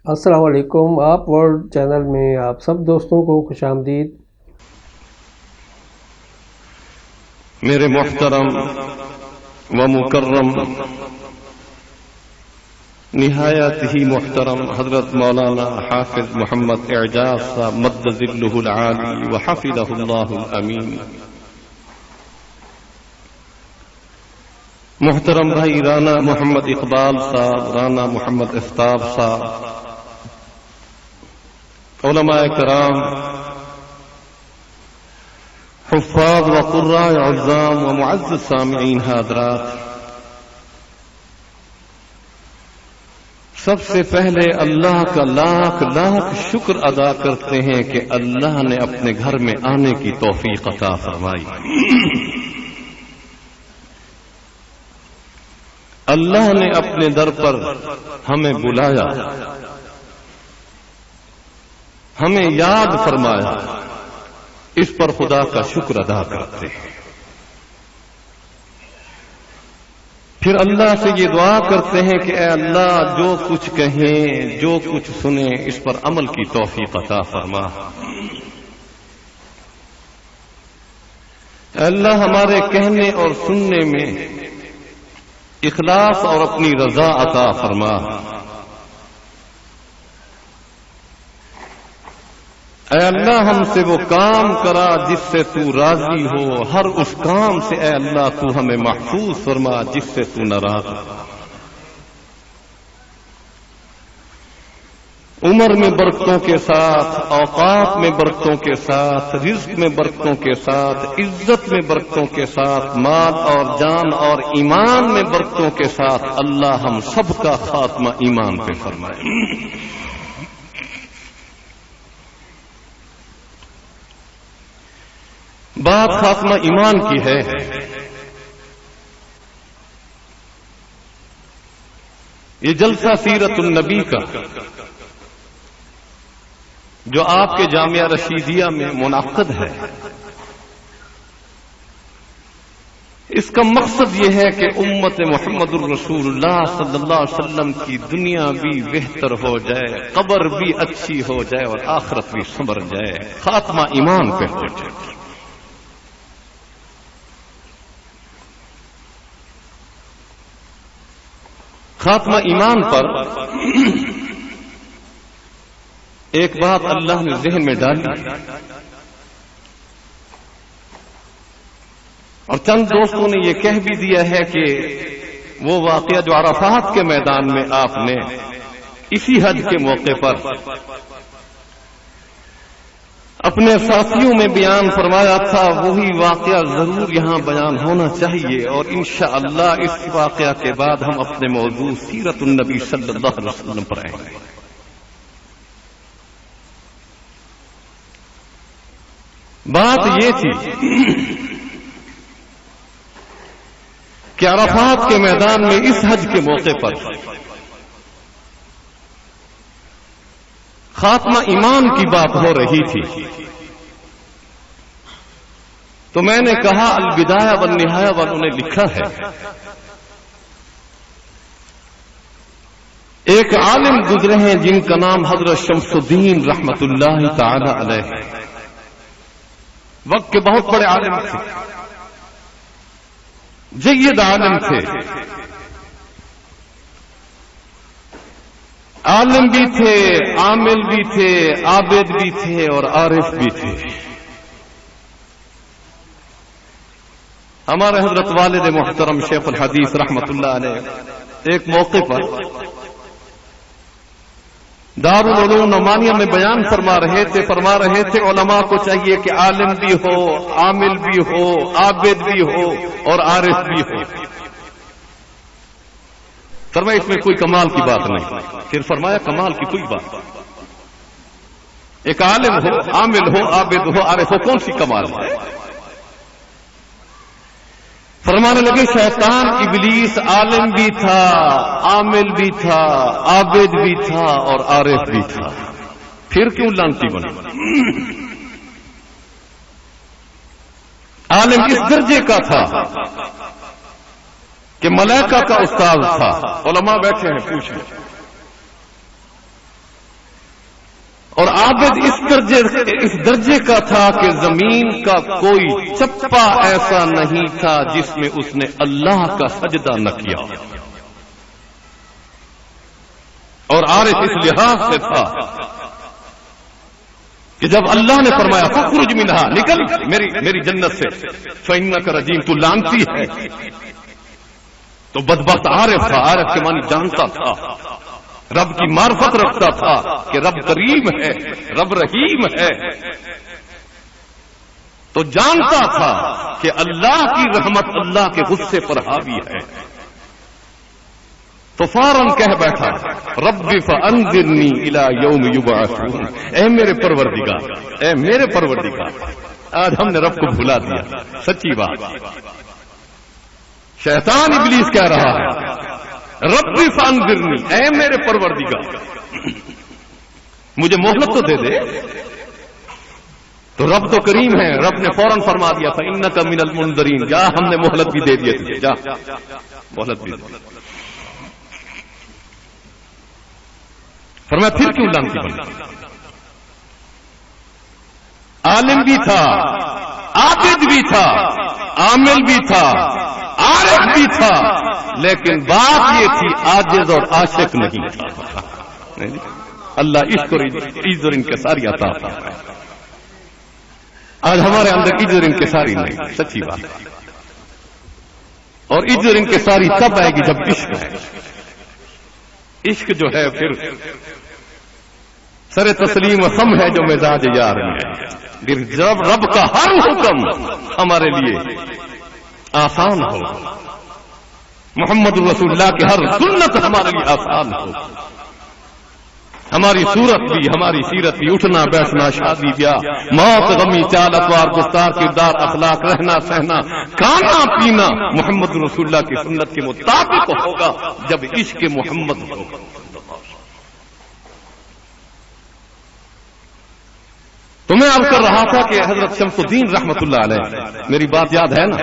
السلام علیکم۔ آپ ورلڈ چینل میں آپ سب دوستوں کو خوش آمدید۔ میرے محترم و مکرم نہایت ہی محترم حضرت مولانا حافظ محمد اعجاز صاحب مد ظلہ العالی و حفظہ اللہ الامین، محترم بھائی رانا محمد اقبال صاحب، رانا محمد افتاب صاحب، علماء کرام، حفاظ و قراء عظام و معزز سامعین حضرات، سب سے پہلے اللہ کا لاکھ لاکھ شکر ادا کرتے ہیں کہ اللہ نے اپنے گھر میں آنے کی توفیق عطا فرمائی۔ اللہ نے اپنے در پر ہمیں بلایا، ہمیں یاد فرمایا، اس پر خدا کا شکر ادا کرتے ہیں۔ پھر اللہ سے یہ دعا کرتے ہیں کہ اے اللہ جو کچھ کہیں جو کچھ سنیں اس پر عمل کی توفیق عطا فرما۔ اے اللہ ہمارے کہنے اور سننے میں اخلاص اور اپنی رضا عطا فرما۔ اے اللہ ہم سے وہ کام کرا جس سے تو راضی ہو، ہر اس کام سے اے اللہ تو ہمیں محفوظ فرما جس سے تو ناراض ہو۔ عمر میں برکتوں کے ساتھ، اوقات میں برکتوں کے ساتھ، رزق میں برکتوں کے ساتھ، عزت میں برکتوں کے ساتھ، مال اور جان اور ایمان میں برکتوں کے ساتھ اللہ ہم سب کا خاتمہ ایمان پہ فرمائے۔ بات خاتمہ ایمان کی ہے۔ یہ جلسہ سیرت النبی کا جو آپ کے جامعہ رشیدیہ میں منعقد ہے، اس کا مقصد یہ ہے کہ امت محمد الرسول اللہ صلی اللہ علیہ وسلم کی دنیا بھی بہتر ہو جائے، قبر بھی اچھی ہو جائے اور آخرت بھی سنور جائے، خاتمہ ایمان پہ ہو جائے۔ خاتمہ ایمان پر ایک بات اللہ نے ذہن میں ڈالی اور چند دوستوں نے یہ کہہ بھی دیا ہے کہ وہ واقعہ جو عرفات کے میدان میں آپ نے اسی حج کے موقع پر اپنے ساتھیوں میں بیان فرمایا تھا، وہی واقعہ ضرور یہاں بیان ہونا چاہیے، اور انشاءاللہ اس واقعہ کے بعد ہم اپنے موضوع سیرت النبی صلی اللہ علیہ وسلم پر آئیں گے۔ بات یہ تھی کہ عرفات کے میدان میں اس حج کے موقع پر خاتمہ ایمان کی بات ہو رہی تھی، تو میں نے کہا البدایہ والنہایہ والوں نے لکھا ہے، ایک عالم گزرے ہیں جن کا نام حضرت شمس الدین رحمت اللہ تعالی علیہ، وقت کے بہت بڑے عالم تھے، جید عالم تھے، عالم بھی تھے، عامل بھی تھے، عابد بھی تھے اور عارف بھی تھے۔ ہمارے حضرت والد محترم شیخ الحدیث رحمت اللہ علیہ ایک موقع پر دارالعلوم نعمانیہ میں بیان فرما رہے تھے علماء کو چاہیے کہ عالم بھی ہو، عامل بھی ہو، عابد بھی ہو اور عارف بھی ہو۔ فرمایا اس میں کوئی کمال کی بات نہیں، پھر فرمایا کمال کی کوئی بات نہیں، ایک عالم ہو، عامل ہو، عابد ہو، عارف ہو، کون سی کمال ہے؟ فرمانے لگے شیطان ابلیس عالم بھی تھا، عامل بھی تھا، عابد بھی تھا اور عارف بھی تھا، پھر کیوں لعنتی بنا؟ عالم اس درجے کا تھا کہ ملائکہ کا استاد تھا۔ علماء بیٹھے ہیں، پوچھیں اور عابد اس درجے کا تھا کہ زمین کا کوئی چپا ایسا نہیں تھا جس میں اس نے اللہ کا سجدہ نہ کیا. اور عارف اس لحاظ سے تھا کہ جب اللہ نے فرمایا فخرج منہا، نکل میری جنت سے، فإنک رجیم، تو لعنتی ہے، تو بدبخت عارف تھا. عارف کے معنی جانتا تھا، رب کی معرفت رکھتا تھا کہ رب کریم ہے، رب رحیم ہے، تو جانتا تھا کہ اللہ کی رحمت اللہ کے غصے پر حاوی ہے. تو فوراً کہہ بیٹھا رب فانظرنی الی یوم یبعثون، اے میرے پروردگار. آج ہم نے رب کو بھلا دیا، سچی بات. شیطان ابلیس کہہ رہا ہے رب فانظرنی، اے میرے پروردگار مجھے مہلت تو دے دے. تو رب تو کریم ہے، رب نے فوراً فرما دیا تھا انک من المنذرین، جا ہم نے مہلت بھی دے دی تجھے، جا مہلت بھی دے. فرمایا پھر کیوں لعنتی بنا؟ عالم بھی تھا، عابد بھی تھا، عامل بھی تھا، عارف بھی تھا، لیکن بات یہ تھی عاجز اور عاشق نہیں تھا. اللہ عشق اور عزت اور انکساری عطا فرمائے. آج ہمارے اندر عزت اور انکساری نہیں، سچی بات ہے. اور عزت اور انکساری تب آئے گی جب عشق ہے. عشق جو ہے پھر سر تسلیم و خم ہے جو مزاج یار میں ہے. جب رب کا ہر حکم ہمارے لیے آسان ہو، محمد رسول اللہ کی ہر سنت ہمارے لیے آسان ہو، ہماری صورت بھی، ہماری سیرت بھی، اٹھنا بیٹھنا، شادی بیاہ، موت غمی، چال اتوار، گفتار کردار، اخلاق، رہنا سہنا، کھانا پینا محمد رسول اللہ کی سنت کے مطابق ہوگا جب عشق محمد ہوگا. تو میں عرض کر رہا تھا کہ حضرت شمس الدین رحمت اللہ علیہ، میری بات یاد ہے نا،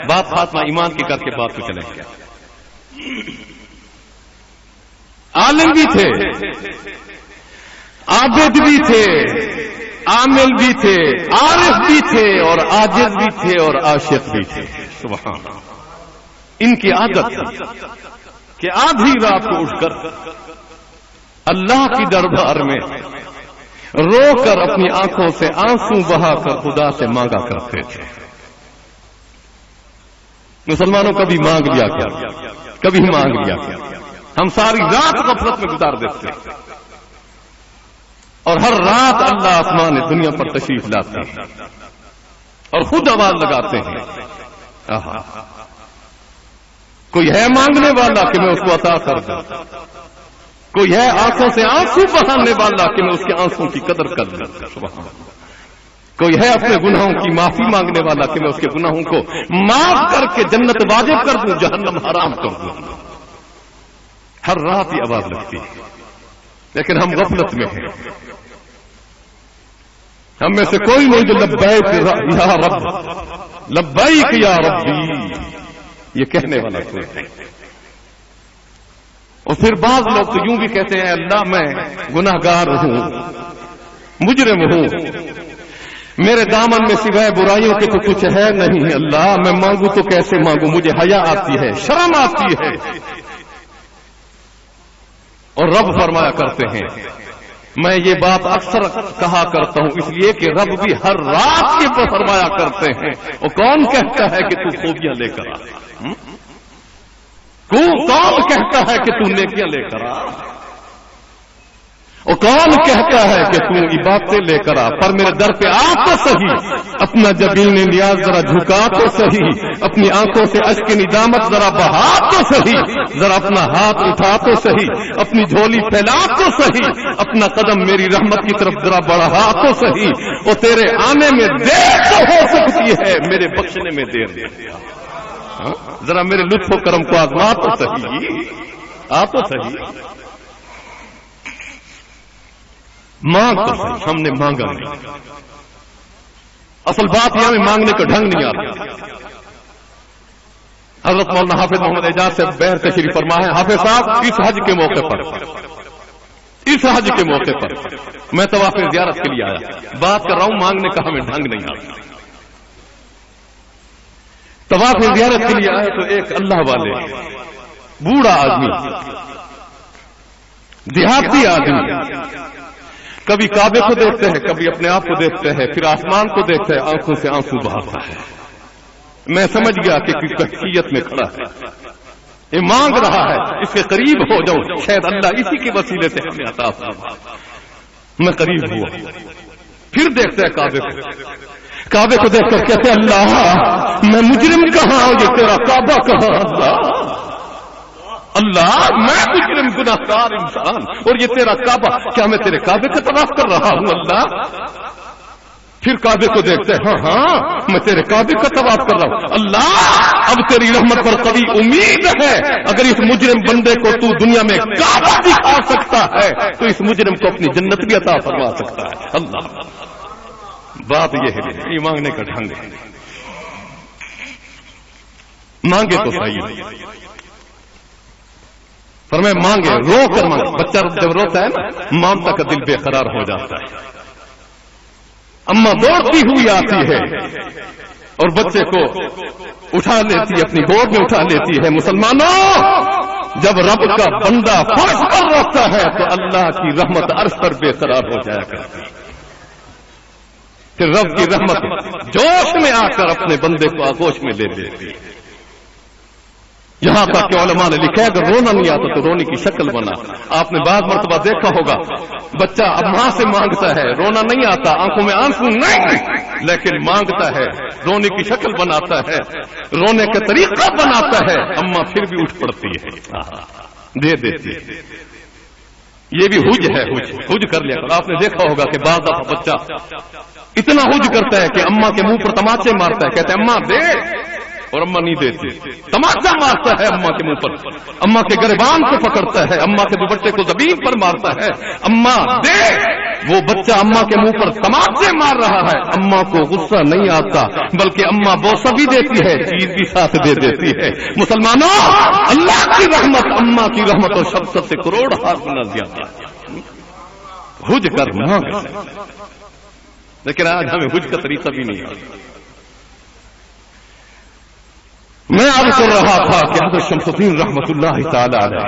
بات خاتمہ ایمان کی کر کے بات کو چلیں گے. عالم بھی تھے، عابد بھی تھے، عامل بھی تھے، عارف بھی تھے، اور عاجز بھی تھے، اور عاشق بھی تھے. سبحان اللہ. ان کی عادت تھی کہ آدھی رات کو اٹھ کر اللہ کی دربار میں رو کر اپنی آنکھوں سے آنسو بہا کر خدا سے مانگا کرتے تھے. مسلمانوں کبھی مانگ لیا کیا، کبھی مانگ لیا کیا. ہم ساری رات غفلت میں گزار دیتے ہیں، اور ہر رات اللہ آسمان دنیا پر تشریف لاتے ہیں اور خود آواز لگاتے ہیں کوئی ہے مانگنے والا کہ میں اس کو عطا کر دوں، کوئی ہے آنکھوں سے آنسو بہانے والا کہ میں اس کے آنسوں کی قدر کر دوں. کوئی ہے اپنے گناہوں کی معافی مانگنے والا کہ میں اس کے گناہوں کو معاف کر کے جنت واجب کر دوں، جہنم حرام کر دوں. ہر رات یہ آواز لگتی ہے، لیکن ہم غفلت میں ہیں. ہم میں سے کوئی نہیں جو لبیک یا رب، لبیک یا ربی یہ کہنے والا کوئی نہیں. اور پھر بعض لوگ تو یوں بھی کہتے ہیں اللہ میں گناہگار ہوں، مجرم ہوں، میرے دامن میں سوائے برائیوں کے تو کچھ ہے نہیں، اللہ میں مانگوں تو کیسے مانگوں، مجھے حیا آتی ہے، شرم آتی ہے. اور رب فرمایا کرتے ہیں، میں یہ بات اکثر کہا کرتا ہوں اس لیے کہ رب بھی ہر رات یہ فرمایا کرتے ہیں، وہ کون کہتا ہے کہ تو خوبیاں لے کر آ، کون کہتا ہے کہ تو نیکیاں لے کر آ، اور کون کہتا ہے کہ تو عبادتیں لے کر آ، پر میرے در پہ آ تو صحیح، اپنا جبین نیاز ذرا جھکا تو صحیح، اپنی آنکھوں سے اشک ندامت ذرا بہا تو صحیح، ذرا اپنا ہاتھ اٹھا تو صحیح، اپنی جھولی پھیلا تو صحیح، اپنا قدم میری رحمت کی طرف ذرا بڑھا تو صحیح. اور تیرے آنے میں دیر تو ہو سکتی ہے، میرے بخشنے میں دیر نہیں. ذرا میرے لطف و کرم کو آزما تو صحیح، آ تو صحیح. مانگ تو صحیح. ہم نے مانگا نہیں. اصل بات یہ ہمیں مانگنے کا ڈھنگ نہیں آتا. حضرت مولانا حافظ محمد اعجاز سے بہر تشریف فرما ہے. حافظ صاحب اس حج کے موقع پر اس حج کے موقع پر میں طواف زیارت کے لیے آیا، بات کر رہا ہوں، مانگنے کا ہمیں ڈھنگ نہیں آتا۔ طواف زیارت کے لیے آیا تو ایک اللہ والے بوڑھا آدمی، دیہاتی آدمی، کبھی کعبے کو دیکھتے ہیں، کبھی اپنے آپ کو دیکھتے ہیں، پھر آسمان کو دیکھتے ہیں، آنکھوں سے آنسو بہاتا ہے۔ میں سمجھ گیا کہ کیفیت میں کھڑا ہے، یہ مانگ رہا ہے، اس کے قریب ہو جاؤں، شاید اللہ اسی کے وسیلے سے ہمیں عطا فرمائے۔ میں قریب ہوا، پھر دیکھتے ہیں کعبے کو دیکھ کر کہتے اللہ میں مجرم کہاں، یہ تیرا کعبہ کہاں؟ اللہ میں مجرم گناہگار انسان اور یہ تیرا کعبہ، کیا میں تیرے کعبے کا طواف کر رہا ہوں اللہ؟ پھر کعبے کو دیکھتے ہیں، ہاں میں تیرے کعبے کا طواف کر رہا ہوں اللہ، اب تیری رحمت پر قوی امید ہے، اگر اس مجرم بندے کو تو دنیا میں کعبہ دکھا سکتا ہے تو اس مجرم کو اپنی جنت بھی عطا فرما سکتا ہے اللہ۔ بات یہ ہے، یہ مانگنے کا ڈھنگ ہے، مانگے تو صحیح، فرمائے مانگے، رو کر مانگے۔ بچہ جب روتا ہے نا، مامتا کا دل بے قرار ہو جاتا ہے، اماں دوڑتی ہوئی آتی ہے اور بچے کو اٹھا لیتی ہے، اپنی گود میں اٹھا لیتی ہے۔ مسلمانوں، جب رب کا بندہ فرش پر روتا ہے تو اللہ کی رحمت عرش پر بے قرار ہو جایا کرتی ہے، پھر رب کی رحمت جوش میں آ کر اپنے بندے کو آغوش میں لے لیتی ہے۔ یہاں تک کہ علماء نے لکھا ہے اگر رونا نہیں آتا تو رونے کی شکل بنا۔ آپ نے بعض مرتبہ دیکھا ہوگا بچہ اب ماں سے مانگتا ہے، رونا نہیں آتا، آنکھوں میں آنسو نہیں، لیکن مانگتا ہے، رونے کی شکل بناتا ہے، رونے کا طریقہ بناتا ہے، اماں پھر بھی اٹھ پڑتی ہے، دے دیتی ہے۔ یہ بھی حج ہے، حج کر لیا کرو۔ آپ نے دیکھا ہوگا کہ بعض دفعہ بچہ اتنا حج کرتا ہے کہ اماں کے منہ پر تماچے مارتا ہے، کہتے ہیں اماں دے، اور اماں نہیں دیتی، تماچا مارتا ہے اماں کے منہ پر، اماں کے گریبان کو پکڑتا ہے، اماں کے دوپٹے کو زمین پر مارتا ہے، اماں دے۔ وہ بچہ اماں کے منہ پر تماچے مار رہا ہے، اماں کو غصہ نہیں آتا، بلکہ اماں بوسہ بھی دیتی ہے، چیز بھی ساتھ دے دیتی ہے۔ مسلمانوں، اللہ کی رحمت اماں کی رحمت اور شفقت سے کروڑ ہاتھ گنا زیادہ حج کر مانگ، لیکن آج ہمیں حج کا طریقہ بھی نہیں آتا۔ میں عرض کر رہا تھا کہ حضرت شمس الدین رحمت اللہ تعالی علیہ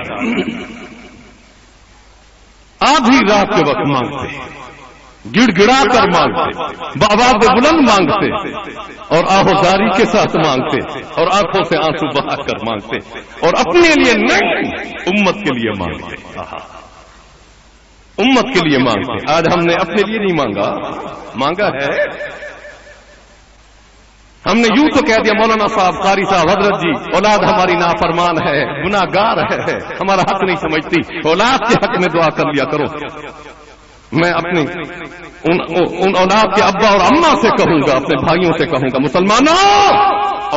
آدھی رات کے وقت مانگتے، گڑ گڑا کر مانگتے، بآواز بلند مانگتے، اور آہوزاری کے ساتھ مانگتے، اور آنکھوں سے آنسو بہا کر مانگتے، اور اپنے لیے نہیں امت کے لیے مانگتے، امت کے لیے مانگتے۔ آج ہم نے اپنے لیے نہیں مانگا، مانگا ہے ہم نے یوں تو کہہ دیا مولانا صاحب، قاری صاحب، حضرت جی اولاد ہماری نافرمان ہے، گناہ گار ہے، ہمارا حق نہیں سمجھتی، اولاد کے حق میں دعا کر لیا کرو۔ میں اپنی ان اولاد کے ابا اور اماں سے کہوں گا، اپنے بھائیوں سے کہوں گا، مسلمانوں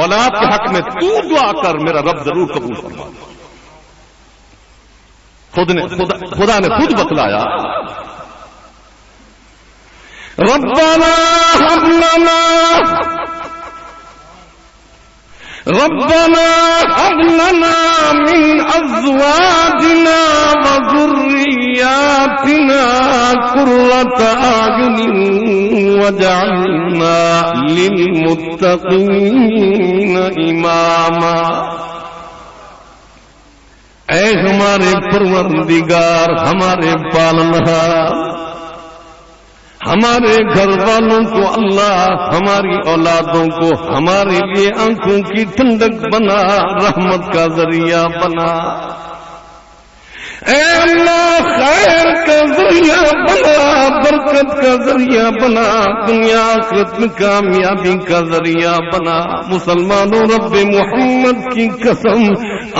اولاد کے حق میں تو دعا کر، میرا رب ضرور قبول فرمائے۔ خدا نے خود بتلایا، ربنا هب لنا من ازواجنا وذرياتنا قرة اعين واجعلنا للمتقين اماما۔ اے ہمارے پروردگار، ہمارے پالنہار، ہمارے گھر والوں کو اللہ، ہماری اولادوں کو ہمارے لیے آنکھوں کی ٹھنڈک بنا، رحمت کا ذریعہ بنا۔ اے اللہ خیر کا ذریعہ بنا، برکت کا ذریعہ بنا، دنیا آخرت میں کامیابی کا ذریعہ بنا۔ مسلمانوں، رب محمد کی قسم،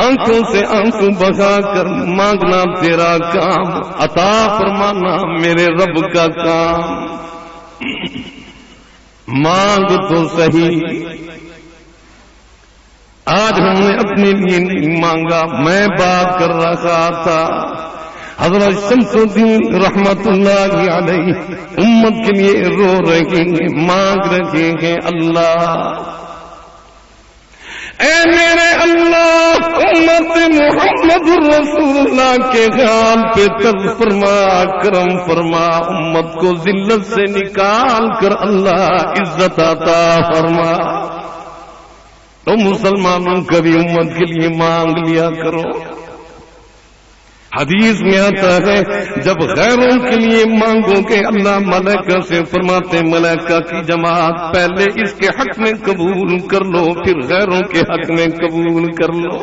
آنکھوں سے آنسو بہا کر مانگنا تیرا کام، عطا فرمانا میرے رب کا کام۔ مانگ تو صحیح، آج ہم نے اپنے لیے نہیں مانگا۔ میں بات کر رہا تھا حضرت شمس الدین رحمت اللہ علیہ امت کے لیے رو رہے ہیں، مانگ رہے ہیں اللہ اے میرے اللہ امت محمد رسول اللہ کے خیال پہ طرز فرما، کرم فرما، امت کو ذلت سے نکال کر اللہ عزت عطا فرما۔ تو مسلمانوں کبھی امت کے لیے مانگ لیا کرو۔ حدیث میں آتا ہے جب غیروں کے لیے مانگو گے اللہ ملائکہ سے فرماتے ملائکہ کی جماعت پہلے اس کے حق میں قبول کر لو پھر غیروں کے حق میں قبول کر لو۔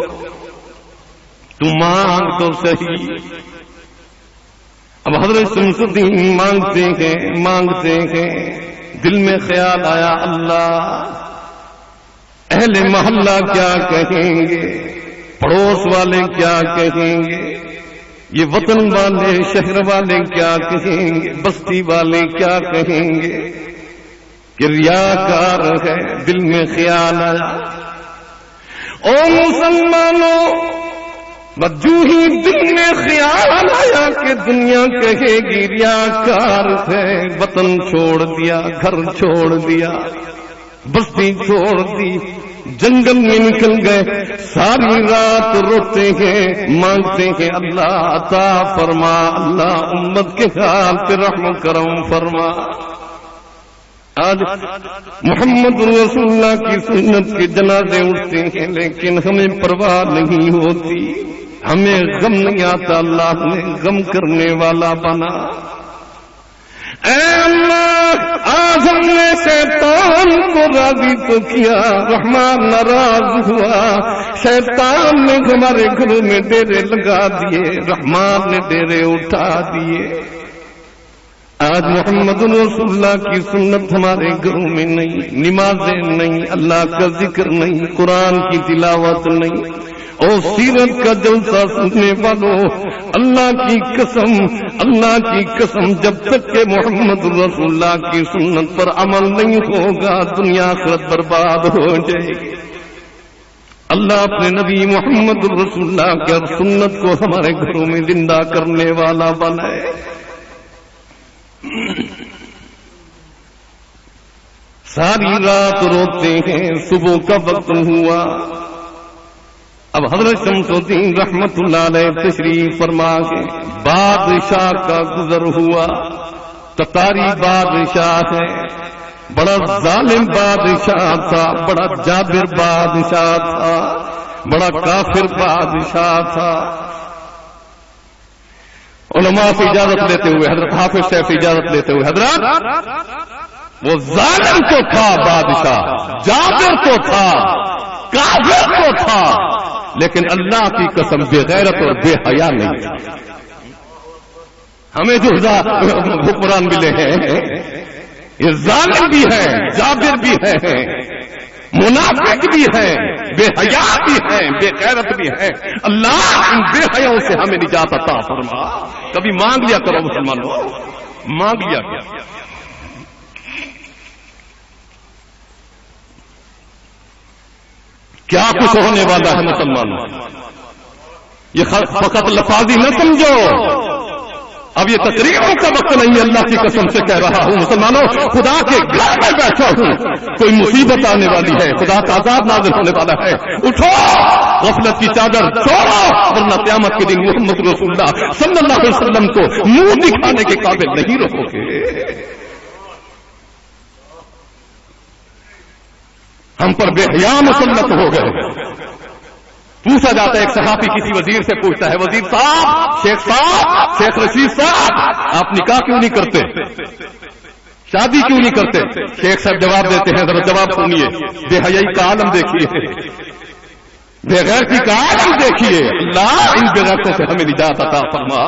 تو مانگ تو صحیح۔ اب حضرت شمس الدین مانگتے ہیں، دل میں خیال آیا اللہ اہل محلہ کیا کہیں گے، پڑوس والے کیا کہیں گے، یہ وطن والے شہر والے کیا کہیں گے، بستی والے کیا کہیں گے کہ ریاکار ہے۔ دل میں خیال آیا او مسلمانوں، جو ہی دل میں خیال آیا کہ دنیا کہے گی ریاکار ہے، وطن چھوڑ دیا، گھر چھوڑ دیا، بستی چھوڑ دی، جنگل میں نکل گئے، ساری رات روتے ہیں، مانگتے ہیں اللہ عطا فرما، اللہ امت کے حال پہ رحم کرم فرما۔ آج محمد رسول اللہ کی سنت کے جنازے اٹھتے ہیں لیکن ہمیں پرواہ نہیں ہوتی، ہمیں غم نہیں آتا، اللہ نے غم کرنے والا بنا۔ اے اللہ آج ہم نے شیطان کو راضی تو کیا، رحمان ناراض ہوا، شیطان نے ہمارے گھروں میں ڈیرے لگا دیے، رحمان نے ڈیرے اٹھا دیے۔ آج محمد رسول اللہ کی سنت ہمارے گھروں میں نہیں، نمازیں نہیں، اللہ کا ذکر نہیں، قرآن کی تلاوت نہیں، اور سیرت کا جلسہ سننے والوں اللہ کی قسم جب تک کہ محمد رسول اللہ کی سنت پر عمل نہیں ہوگا دنیا آخرت برباد ہو جائے گی۔ اللہ اپنے نبی محمد رسول اللہ کی سنت کو ہمارے گھروں میں زندہ کرنے والا بنائے۔ ساری رات روتے ہیں، صبح کا وقت ہوا، اب حضرت شمس الدین رحمت اللہ علیہ تشریف فرما کے بادشاہ کا گزر ہوا۔ تتاری بادشاہ ہے، بڑا ظالم بادشاہ تھا، بڑا جابر بادشاہ تھا، بڑا کافر بادشاہ تھا۔ علماء سے اجازت لیتے ہوئے، حضرت حافظ صاحب سے اجازت لیتے ہوئے، حضرت وہ ظالم تو تھا بادشاہ، جابر تو تھا، کافر تو تھا، لیکن اللہ کی قسم بے غیرت اور بے حیا نہیں تھا۔ ہمیں جو حکمران ملے ہیں یہ ظالم بھی ہے، جابر بھی ہے، منافق بھی ہے، بے حیا بھی ہے، بے غیرت بھی ہے۔ اللہ ان بے حیاؤں سے ہمیں نجات عطا فرما۔ کبھی مانگ لیا کرو مسلمانوں، مانگ لیا کرو۔ کیا کچھ ہونے والا ہے مسلمانوں، یہ فقط لفاظی نہ سمجھو، اب یہ تقریروں کا وقت نہیں ہے، اللہ کی قسم سے کہہ رہا ہوں مسلمانوں، خدا کے گھر میں بیٹھا ہوں، کوئی مصیبت آنے والی ہے، خدا کا عذاب نازل ہونے والا ہے، اٹھو، غفلت کی چادر چھوڑو، ورنہ قیامت کے دن محمد رسول اللہ صلی اللہ علیہ وسلم کو منہ دکھانے کے قابل نہیں رہو گے۔ ہم پر بے حیا مسلط ہو گئے۔ پوچھا جاتا ہے، ایک صحافی کسی وزیر سے پوچھتا ہے، وزیر صاحب، شیخ رشید صاحب، آپ نکاح کیوں نہیں کرتے، شادی کیوں نہیں کرتے؟ شیخ صاحب جواب دیتے ہیں، ذرا جواب سنیے، بے حیائی کا عالم دیکھیے، بے غیرتی کا عالم دیکھیے، اللہ ان بے غیرتوں سے ہمیں نجات عطا فرما۔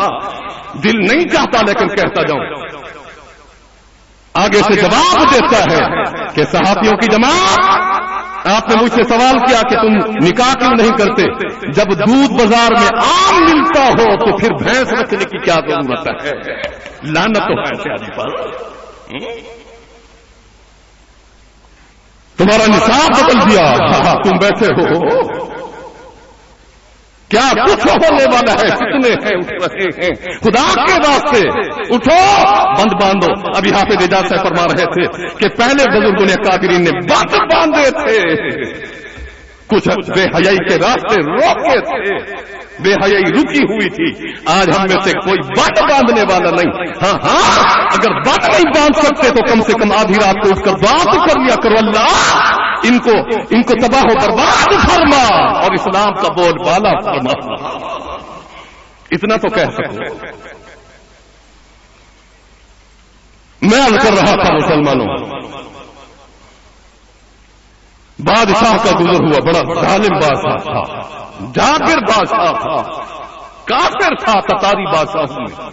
دل نہیں چاہتا لیکن کہتا جاؤں۔ آگے سے جواب دیتا ہے کہ صحافیوں کی جماعت، آپ نے مجھ سے سوال کیا کہ تم نکاح کیوں نہیں کرتے؟ جب دودھ بازار میں عام ملتا ہو تو پھر بھینس رکھنے کی کیا ضرورت ہے؟ لعنت ہو ایسے آدمی پر۔ تمہارا نصاب بدل دیا، تم بیٹھے ہو، کیا کچھ ہونے والا ہے، کتنے ہیں اٹھ رہے ہیں، خدا کے واسطے اٹھو، بند باندھو۔ ابھی حافظ اعجاز صاحب فرما رہے تھے کہ پہلے بزرگوں نے کافرین نے بند باندھے تھے، کچھ بے حیائی کے راستے روکے تھے، بے حیائی رکی ہوئی تھی. آج ہم میں سے کوئی بات باندھنے والا نہیں. ہاں اگر بات نہیں باندھ سکتے تو کم سے کم آدھی رات کو اٹھ کر بات کر لیا کرو، اللہ ان کو تباہ و برباد فرما اور اسلام کا بول بالا فرما. اتنا تو کہہ سکوں. میں عرض کر رہا تھا مسلمانوں، بادشاہ کا گزر ہوا، بڑا ظالم بادشاہ تھا، جابر بادشاہ تھا، کافر تھا تتاری بادشاہ میں.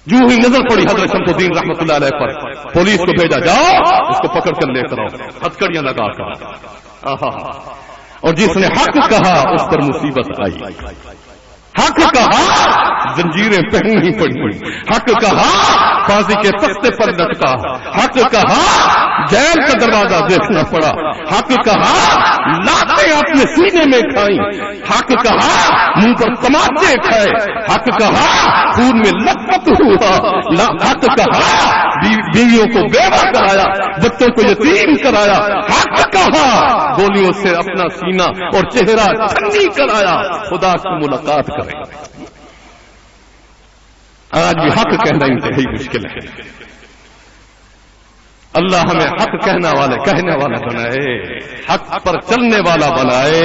جو ہی نظر پڑی حضرت شمس الدین رحمت اللہ علیہ پر، پولیس کو بھیجا، جاؤ اس کو پکڑ کر لے کر آؤ، ہتھکڑیاں لگا کر. اور جس نے حق کہا اس پر مصیبت آئی. حق کہا زنجیریں پہننی پڑی، حق کہا پھانسی کے تختے پر لٹکا، حق کہا جیل کا دروازہ دیکھنا پڑا، حق کہا لاتیں اپنے سینے میں کھائیں، حق کہا منہ پر تماچے کھائے، حق کہا خون میں لت ہوا، حق کہا بیویوں کو بیوہ کرایا، بچوں کو یتیم کرایا، حق کہا گولیوں سے اپنا سینہ اور چہرہ ٹھنڈی کرایا. خدا کی ملاقات کریں. آج بھی حق کہنا انتہائی مشکل ہے. اللہ ہمیں حق کہنے والا بنائے، حق پر چلنے والا بنائے،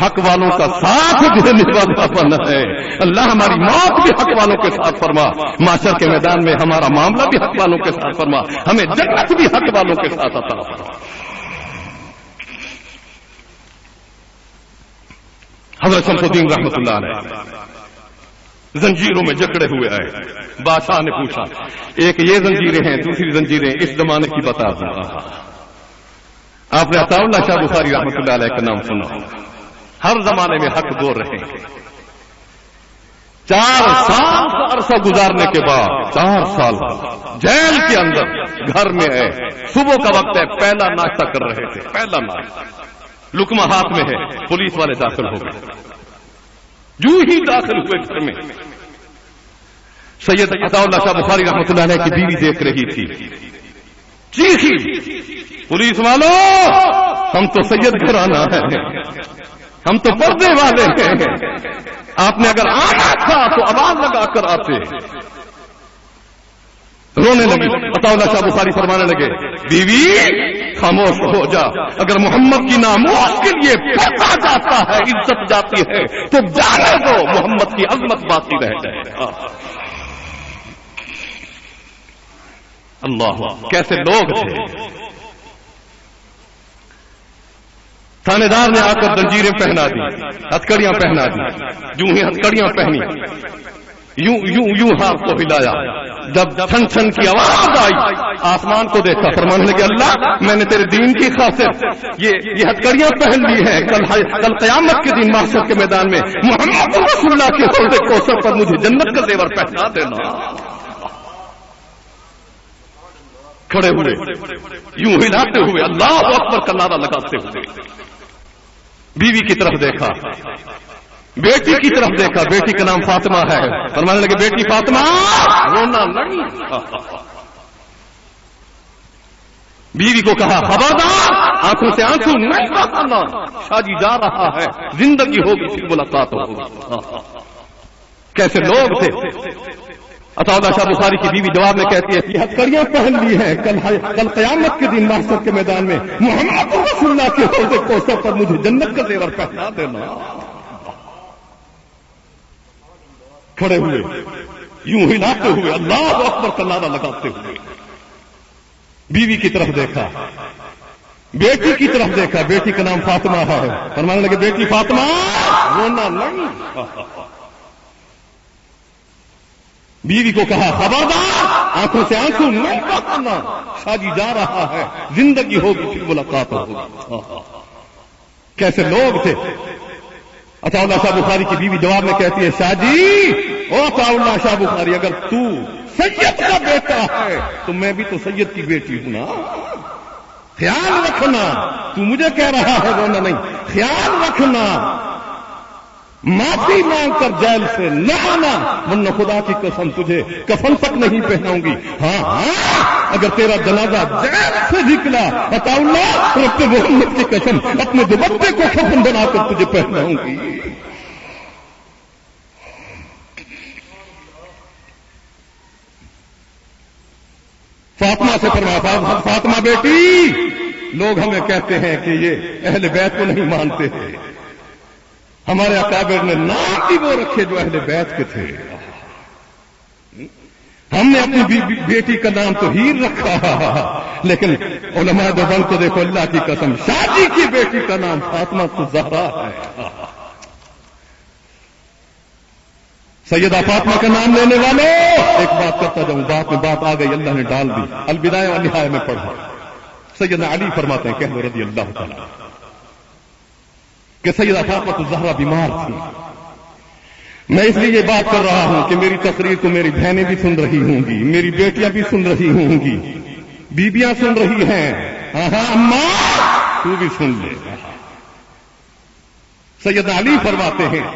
حق والوں کا ساتھ دینے والا بنائے. اللہ ہماری موت بھی حق والوں کے ساتھ فرما، معاشر کے میدان میں ہمارا معاملہ بھی حق والوں کے ساتھ فرما، ہمیں جنت بھی حق والوں کے ساتھ عطا فرما. حضرت شمس الدین رحمت اللہ علیہ زنجیروں میں جکڑے ہوئے آئے. بادشاہ نے پوچھا، ایک یہ زنجیریں ہیں، دوسری زنجیریں اس زمانے کی بتا دوں. آپ نے عطا اللہ شاہ بخاری رحمت اللہ علیہ کا نام سنا، ہر زمانے میں حق بول رہے ہیں. 4 سال کا عرصہ گزارنے کے بعد 4 سال جیل کے اندر گھر میں ہے، صبح کا وقت ہے، پہلا ناشتہ کر رہے تھے، پہلا ناشتہ، لقمہ ہاتھ میں ہے. پولیس والے داخل ہو گئے. جو ہی داخل ہوئے گھر میں، سید عطا اللہ شاہ بخاری رحمۃ اللہ علیہ کی بیوی دیکھ رہی تھی. چیخی، پولیس والوں ہم تو سید گھرانہ ہیں، ہم تو پردے والے ہیں، آپ نے اگر آنا تھا تو آواز لگا کر آتے. رونے لگی. عطا اللہ شاہ بخاری فرمانے لگے، بیوی خاموش ہو جا، اگر محمد کی ناموس کے لیے پھینکا جاتا ہے، عزت جاتی ہے تو جانے دو، محمد کی عظمت باقی رہ جائے. اللہ کیسے لوگ تھے. تھانے دار نے آ کر زنجیریں پہنا دی، ہتھکڑیاں پہنا دی. جو ہی ہتھکڑیاں پہنی، یوں ہاتھ کو ہلایا. جب چھن چھن کی آواز آئی، آسمان کو دیکھا، فرمانے لگے، اللہ میں نے تیرے دین کی خاطر یہ ہتھکڑیاں پہن لی ہیں، کل قیامت کے دن محشر کے میدان میں محمد رسول اللہ کے حوض کوثر پر مجھے جنت کا زیور پہنا دینا. کھڑے ہوئے، یوں ہلاتے ہوئے، اللہ اکبر کا نعرہ لگاتے ہوئے بیوی کی طرف دیکھا، بیٹی کی طرف دیکھا. بیٹی کا نام فاطمہ ہے. فرمانے لگے، بیٹی فاطمہ رونا نہیں. بیوی کو کہا، خبردار آنکھوں سے آنسو نہیں بہانا، شاہ جی جا رہا ہے، زندگی ہوگی پھر ملاقات ہوگی. کیسے لوگ تھے. عطا اللہ شاہ بخاری کی بیوی جواب میں کہتی ہے، یہ ہتھکڑیاں پہن لی ہیں، کل قیامت کے دن محشر کے میدان میں محمد رسول اللہ کے حوض کوثر پر مجھے جنت کا زیور پہنا دینا. کھڑے ہوئے، یوں ہلاتے ہوئے، اللہ اکبر کا نعرہ لگاتے ہوئے بیوی کی طرف دیکھا، بیٹی کی طرف دیکھا. بیٹی کا نام فاطمہ ہے. فرمانے لگے، بیٹی فاطمہ رونا نہیں. بیوی کو کہا، خبردار آنکھوں سے آنسو نہیں بہانا، شاہ جی جا رہا ہے، زندگی ہوگی پھر ملاقات ہوگی. کیسے لوگ تھے. عطا اللہ شاہ بخاری کی بیوی جواب میں کہتی ہے، شاہ جی، او عطا اللہ شاہ بخاری، اگر تو سید کا بیٹا ہے تو میں بھی تو سید کی بیٹی ہوں نا. خیال رکھنا، تو مجھے کہہ رہا ہے رونا نہیں، خیال رکھنا معافی مانگ کر جیل سے نہ آنا، ورنہ خدا کی قسم تجھے کفن تک نہیں پہناؤں گی۔ ہاں اگر تیرا جنازہ جیل سے نکلا، عطا اللہ رب محمد کی قسم اپنے دوپٹے کو کفن بنا کر تجھے پہناؤں گی۔ فاطمہ سے فرمایا، فاطمہ بیٹی، لوگ ہمیں کہتے ہیں کہ یہ اہل بیت کو نہیں مانتے ہیں، ہمارے اکابر نے نام بھی وہ رکھے جو اہل بیت کے تھے، ہم نے اپنی بیٹی کا نام تو ہیر رکھا، لیکن علماء دیوبند کو دیکھو، اللہ کی قسم شادی کی بیٹی کا نام فاطمہ الزہرا ہے۔ سیدہ فاطمہ کا نام لینے والوں، ایک بات کرتا جاؤں، بات میں بات آ گئی، اللہ نے ڈال دی، البدایہ والنہایہ میں پڑھا، سیدنا علی فرماتے ہیں کہ رضی اللہ تعالیٰ کہ سیدہ فاطمہ الزہرا بیمار تھی۔ میں اس لیے یہ بات کر رہا ہوں کہ میری تقریر کو میری بہنیں بھی سن رہی ہوں گی، میری بیٹیاں بھی سن رہی ہوں گی، بیبیاں سن رہی ہیں، ہاں اماں تو بھی سن لے۔ سیدنا علی فرماتے ہیں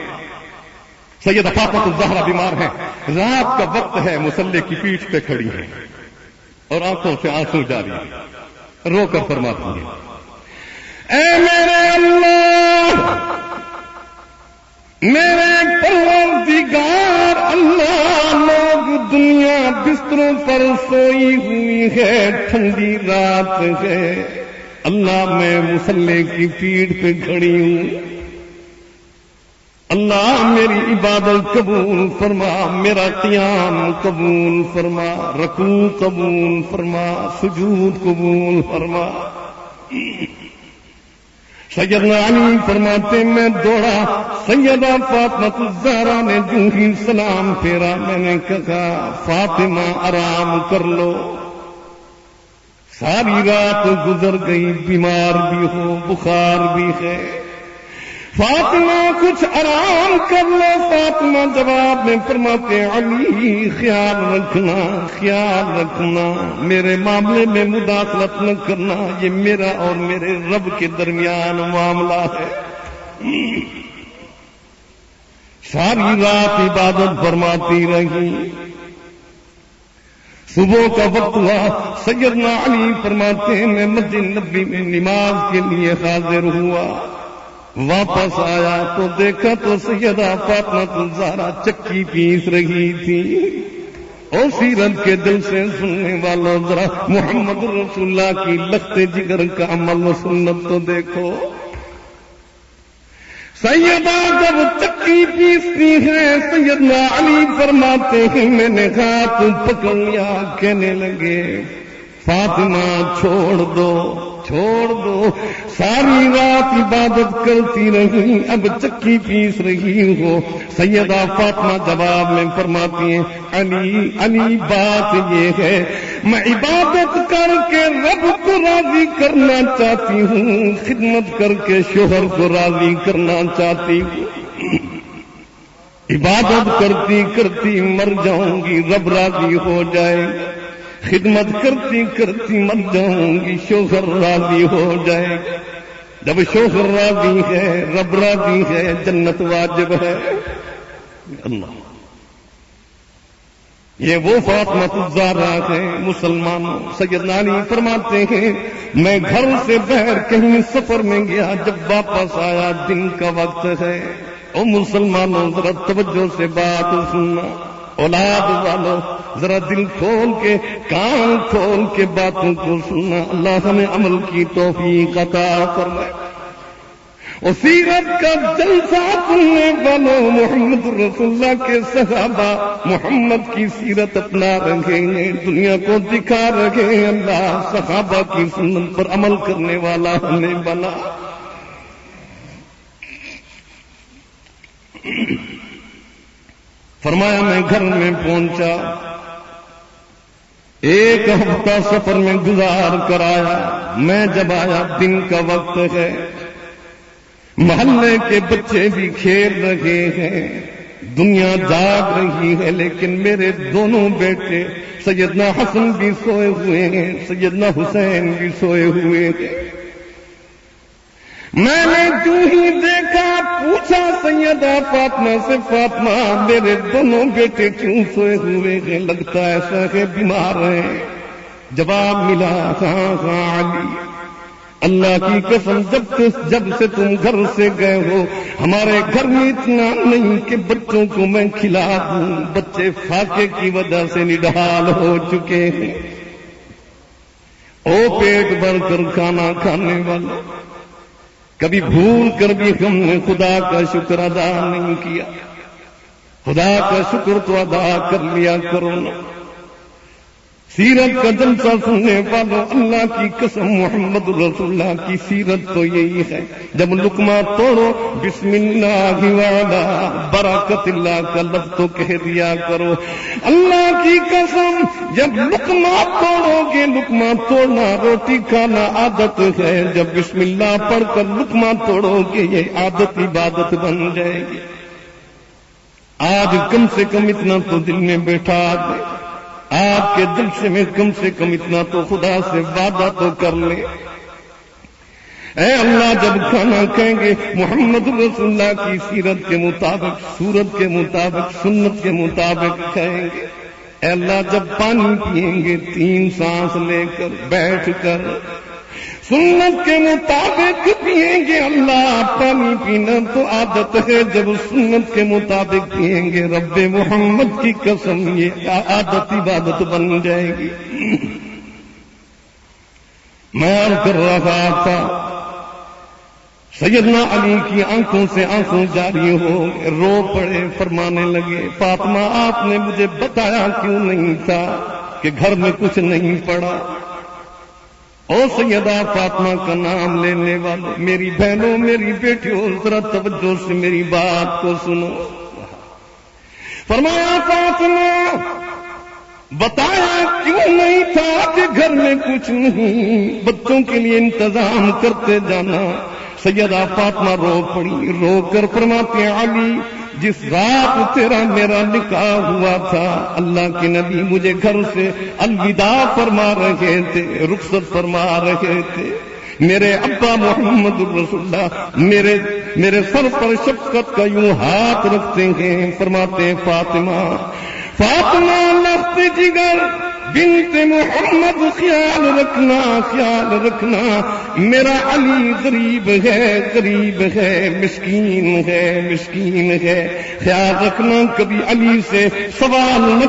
سیدہ فاطمہ الزہرا بیمار ہیں، رات کا وقت ہے، مصلی کی پیٹھ پہ کھڑی ہیں اور آنکھوں سے آنسو جاری ہیں، رو کر فرماتی ہیں، اے میرے اللہ، میرے پروردگار اللہ، لوگ دنیا بستروں پر سوئی ہوئی ہے، ٹھنڈی رات ہے، اللہ میں مصلی کی پیٹھ پہ کھڑی ہوں، اللہ میری عبادت قبول فرما، میرا قیام قبول فرما، رکوع قبول فرما، سجود قبول فرما۔ سیدنا علی فرماتے میں دوڑا، سیدہ فاطمہ الزہرا نے جو ہی سلام پھیرا، میں نے کہا فاطمہ آرام کر لو، ساری رات گزر گئی، بیمار بھی ہو، بخار بھی ہے، فاطمہ کچھ آرام کر لو۔ فاطمہ جواب میں فرماتے علی خیال رکھنا، خیال رکھنا، میرے معاملے میں مداخلت نہ کرنا، یہ میرا اور میرے رب کے درمیان معاملہ ہے۔ ساری رات عبادت فرماتی رہی، صبح کا وقت ہوا، سیدنا علی فرماتے ہیں میں مسجد نبوی میں نماز کے لیے حاضر ہوا، واپس آیا تو دیکھا تو سیدہ فاطمہ الزہرا چکی پیس رہی تھی۔ اور سیرت کے دل سے سننے والوں ذرا محمد رسول اللہ کی لخت جگر کا عمل و سنت تو دیکھو، سیدہ جب چکی پیستی ہے، سیدنا علی فرماتے ہیں میں نے ہاتھ پکڑ لیا، کہنے لگے فاطمہ چھوڑ دو، چھوڑ دو، ساری رات عبادت کرتی رہی، اب چکی پیس رہی ہو۔ سیدہ فاطمہ جواب میں فرماتی ہیں علی بات یہ ہے میں عبادت کر کے رب کو راضی کرنا چاہتی ہوں، خدمت کر کے شوہر کو راضی کرنا چاہتی ہوں، عبادت کرتی کرتی مر جاؤں گی، رب راضی ہو جائے، خدمت کرتی کرتی مر جاؤں گی، شوہر راضی ہو جائے، جب شوہر راضی ہے، رب راضی ہے، جنت واجب ہے۔ اللہ، یہ وہ فاطمہ الزہرا ہے مسلمانوں۔ سیدنا علی فرماتے ہیں میں گھر سے باہر کہیں سفر میں گیا، جب واپس آیا دن کا وقت ہے، او مسلمانوں ذرا توجہ سے بات سننا، اولاد والوں ذرا دل کھول کے کان کھول کے باتوں کو سننا، اللہ ہمیں عمل کی توفیق عطا فرمائے۔ سیرت کا جلسہ سننے والوں محمد رسول اللہ کے صحابہ محمد کی سیرت اپنا رہے ہیں، دنیا کو دکھا رہے ہیں، اللہ صحابہ کی سنت پر عمل کرنے والا ہمیں بنا۔ فرمایا میں گھر میں پہنچا، ایک ہفتہ سفر میں گزار کر آیا، میں جب آیا دن کا وقت ہے، محلے کے بچے بھی کھیل رہے ہیں، دنیا جاگ رہی ہے، لیکن میرے دونوں بیٹے سیدنا حسن بھی سوئے ہوئے ہیں، سیدنا حسین بھی سوئے ہوئے ہیں۔ میں نے جو ہی دیکھا پوچھا سیدہ فاطمہ سے، فاطمہ میرے دونوں بیٹے کیوں سوئے ہوئے ہیں؟ لگتا ہے ایسا ہے بیمار ہیں۔ جواب ملا ہاں ہاں علی، اللہ کی قسم جب سے تم گھر سے گئے ہو ہمارے گھر میں اتنا نہیں کہ بچوں کو میں کھلا دوں، بچے فاقے کی وجہ سے نڈھال ہو چکے ہیں۔ او پیٹ بھر کر کھانا کھانے والا، کبھی بھول کر بھی ہم نے خدا کا شکر ادا نہیں کیا۔ خدا کا شکر تو ادا کر لیا کرو نا۔ سیرت کا جلسہ سننے والوں، اللہ کی قسم محمد رسول اللہ کی سیرت تو یہی ہے، جب لقمہ توڑو بسم اللہ وعلا برکت اللہ کا لفظ تو کہہ دیا کرو۔ اللہ کی قسم جب لقمہ توڑو گے، لقمہ توڑنا روٹی کھانا عادت ہے، جب بسم اللہ پڑھ کر لقمہ توڑو گے یہ عادت عبادت بن جائے گی۔ آج کم سے کم اتنا تو دل میں بیٹھا دے، آپ کے دل سے کم اتنا تو خدا سے وعدہ تو کر لے۔ اے اللہ جب کھانا کھائیں گے محمد رسول اللہ کی سیرت کے مطابق، سورت کے مطابق، سنت کے مطابق کھائیں گے۔ اے اللہ جب پانی پیئیں گے 3 سانس لے کر بیٹھ کر سنت کے مطابق پیئیں گے۔ اللہ پانی پینا تو عادت ہے، جب سنت کے مطابق پیئیں گے رب محمد کی قسم یہ عادت عبادت بن جائے گی۔ میں عرض کر رہا تھا سیدنا علی کی آنکھوں سے آنسو جاری ہو گئے، رو پڑے، فرمانے لگے فاطمہ آپ نے مجھے بتایا کیوں نہیں تھا کہ گھر میں کچھ نہیں پڑا؟ او سیدہ فاطمہ کا نام لینے والے، میری بہنوں میری بیٹیوں ذرا توجہ سے میری بات کو سنو۔ فرمایا فاطمہ بتایا کیوں نہیں تھا کہ گھر میں کچھ نہیں، بچوں کے لیے انتظام کرتے جانا۔ سیدہ فاطمہ رو پڑی، رو کر فرماتے علی جس رات تیرا میرا نکاح ہوا تھا اللہ کے نبی مجھے گھر سے الوداع فرما رہے تھے، رخصت فرما رہے تھے، میرے ابا محمد رسول اللہ میرے سر پر شفقت کا یوں ہاتھ رکھتے ہیں، فرماتے ہیں فاطمہ فاطمہ لخت جگر بنت محمد خیال رکھنا میرا علی غریب ہے مسکین ہے، خیال رکھنا کبھی علی سے سوال نہ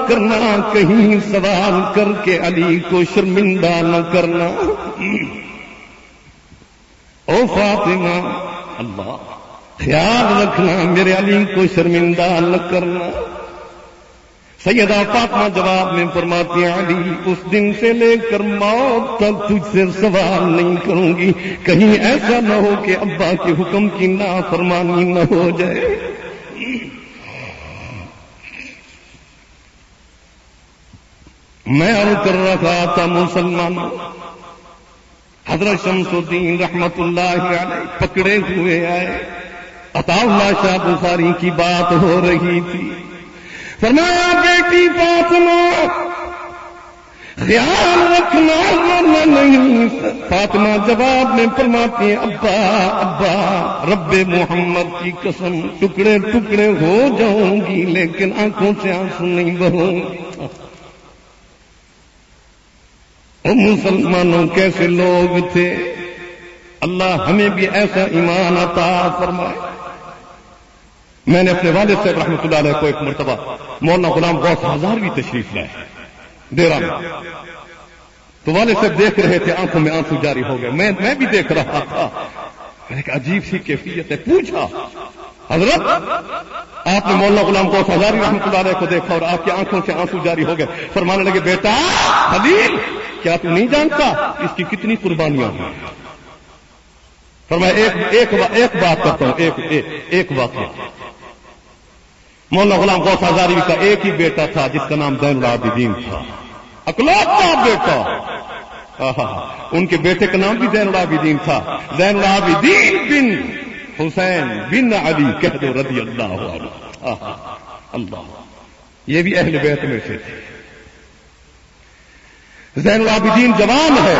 کرنا کہیں سوال کر کے علی کو شرمندہ نہ کرنا۔ او فاطمہ اللہ خیال رکھنا میرے علی کو شرمندہ نہ کرنا۔ سیدہ فاطمہ جواب میں فرماتی ہیں علی اس دن سے لے کر موت تک تجھ سے سوال نہیں کروں گی، کہیں ایسا نہ ہو کہ ابا کے حکم کی نافرمانی نہ ہو جائے۔ میں عرض کر رہا تھا مسلمانوں، حضرت شمس الدین رحمت اللہ علیہ پکڑے ہوئے آئے، عطا اللہ شاہ بخاری کی بات ہو رہی تھی، فرمایا بیٹی فاطمہ خیال رکھنا ورنہ نہیں۔ فاطمہ جواب میں فرماتی ہیں ابا رب محمد کی قسم ٹکڑے ٹکڑے ہو جاؤں گی لیکن آنکھوں سے آنسو نہیں بہوں گی۔ او مسلمانوں کیسے لوگ تھے، اللہ ہمیں بھی ایسا ایمان عطا فرمائے۔ میں نے اپنے والد صاحب رحمۃ اللہ علیہ کو ایک مرتبہ مولانا غلام غوث ہزاروی تشریف لائے ڈیرہ میں، تو والد صاحب دیکھ رہے تھے، آنکھوں میں آنسو جاری ہو گئے، میں بھی دیکھ رہا تھا، میں نے کہا عجیب سی کیفیت ہے، پوچھا حضرت آپ نے مولانا غلام غوث ہزاروی رحمۃ اللہ علیہ کو دیکھا اور آپ کی آنکھوں سے آنسو جاری ہو گئے؟ فرمانے لگے بیٹا خلیل کیا تو نہیں جانتا اس کی کتنی قربانیاں ہوئی؟ فرمایا ایک بات کرتا ہوں، ایک واقعہ۔ مولانا غلام غوث ہزاروی کا ایک ہی بیٹا تھا جس کا نام زین العابدین تھا، اکلوتا بیٹا۔ ان کے بیٹے کا نام بھی زین العابدین تھا، زین العابدین بن حسین بن علی کہہ دو رضی اللہ عنہ۔ اللہ یہ بھی اہل بیت میں سے تھے۔ زین العابدین جوان ہے،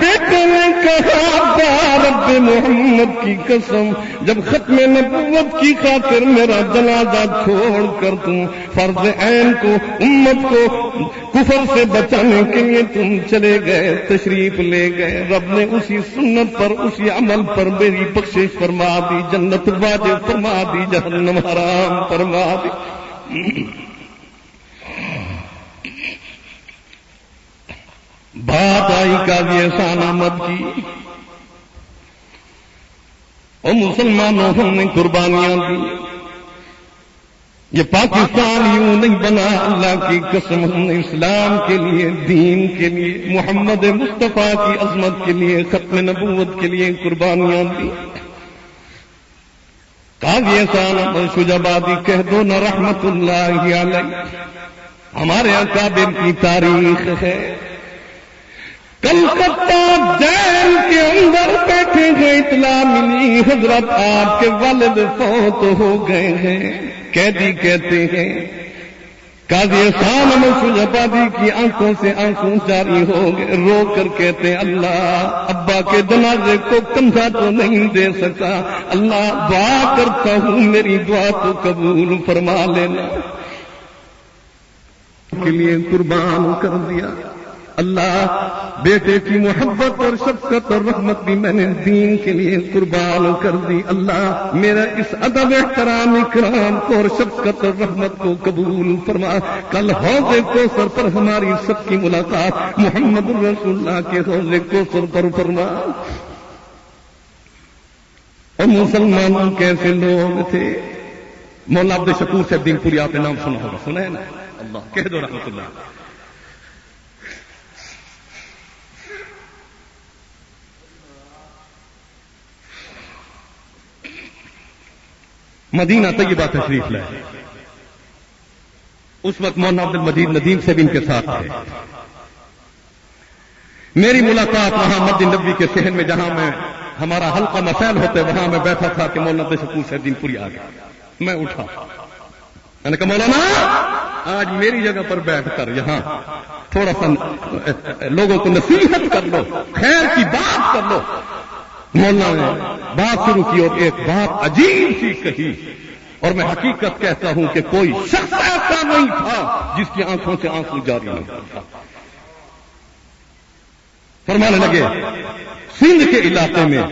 بیٹے نے کہا رب محمد کی قسم جب ختم نبوت کی خاطر میرا جنازہ چھوڑ کر تم فرض عین کو امت کو کفر سے بچانے کے لیے تم چلے گئے تشریف لے گئے رب نے اسی سنت پر اسی عمل پر میری بخشش فرما دی جنت واجب فرما دی جہنم حرام فرما دی بات آئی قاضی احسان احمد کی اور مسلمانوں ہم نے قربانیاں دی یہ پاکستان یوں نہیں بنا اللہ کی قسم ہم نے اسلام کے لیے دین کے لیے محمد مصطفیٰ کی عظمت کے لیے ختم نبوت کے لیے قربانیاں دی قاضی احسان احمد شجابادی کہہ دو نہ رحمت اللہ علیہ ہمارے اکابر کی تاریخ ہے کلکتہ جیل کے اندر بیٹھے ہیں اطلاع ملی حضرت آپ کے والد فوت ہو گئے ہیں قیدی کہتے ہیں قاضی احسان احمد شجابادی کی آنکھوں سے آنسو جاری ہو گئے رو کر کہتے ہیں اللہ ابا کے جنازے کو کندھا تو نہیں دے سکا اللہ دعا کرتا ہوں میری دعا تو قبول فرما لینا کے لیے قربان کر دیا اللہ بیٹے کی محبت اور شفقت اور رحمت بھی میں نے دین کے لیے قربان کر دی اللہ میرا اس ادب احترام اکرام کو اور شفقت اور رحمت کو قبول فرما کل حوض کوثر پر ہماری سب کی ملاقات محمد رسول اللہ کے حوض کوثر پر فرما اور مسلمان کیسے لوگ تھے مولا عبد الشکور سے دین پوری آپ نے نام سنا ہوگا سنا ہے نا اللہ کہہ دو رحمت اللہ مدینہ طیبہ تشریف لائے اس وقت مولانا عبد المجید ندیم سے بھی ان کے ساتھ تھے میری ملاقات وہاں مسجد نبوی کے صحن میں جہاں میں ہمارا حلقہ مسائل ہوتے وہاں میں بیٹھا تھا کہ مولانا عبد الشکور سے دین پوری آ گیا میں اٹھا میں نے کہا مولانا آج میری جگہ پر بیٹھ کر یہاں تھوڑا سا لوگوں کو نصیحت کر لو خیر کی بات کر لو مولانا نے بات شروع کی اور ایک بات عجیب سی کہی اور میں حقیقت کہتا ہوں کہ کوئی شخص ایسا نہیں تھا جس کی آنکھوں سے آنسو جاری نہیں تھا فرمانے لگے سندھ کے علاقے میں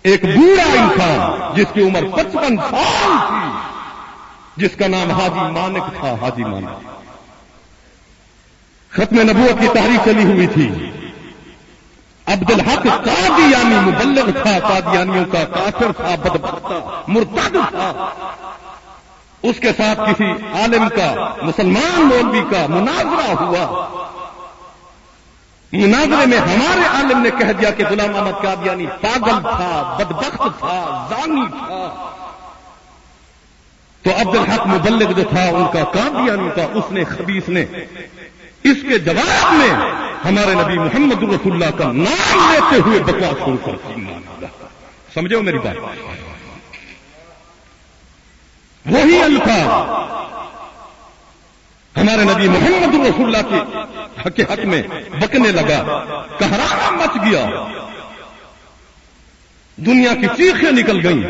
ایک بوڑھا انسان جس کی عمر 55 سال تھی جس کا نام حاجی مانک تھا حاجی مانک ختم نبوت کی تحریک چلی ہوئی تھی عبد الحق قادیانی مبلغ تھا قادیانیوں کا کافر تھا بدبخت تھا مرتد تھا اس کے ساتھ کسی عالم کا مسلمان مولوی کا مناظرہ ہوا مناظرے میں ہمارے عالم نے کہہ دیا کہ غلام احمد قادیانی پاگل تھا بدبخت تھا زانی تھا تو عبد الحق مبلغ جو تھا ان کا قادیانی کا اس نے خبیث نے اس کے جواب میں ہمارے نبی محمد رسول اللہ کا نام لیتے ہوئے بکواس شروع کر دی سمجھو میری بات وہی الفاظ ہمارے نبی محمد رسول اللہ کے حق میں بکنے لگا کہرارا مچ گیا دنیا کی چیخیں نکل گئیں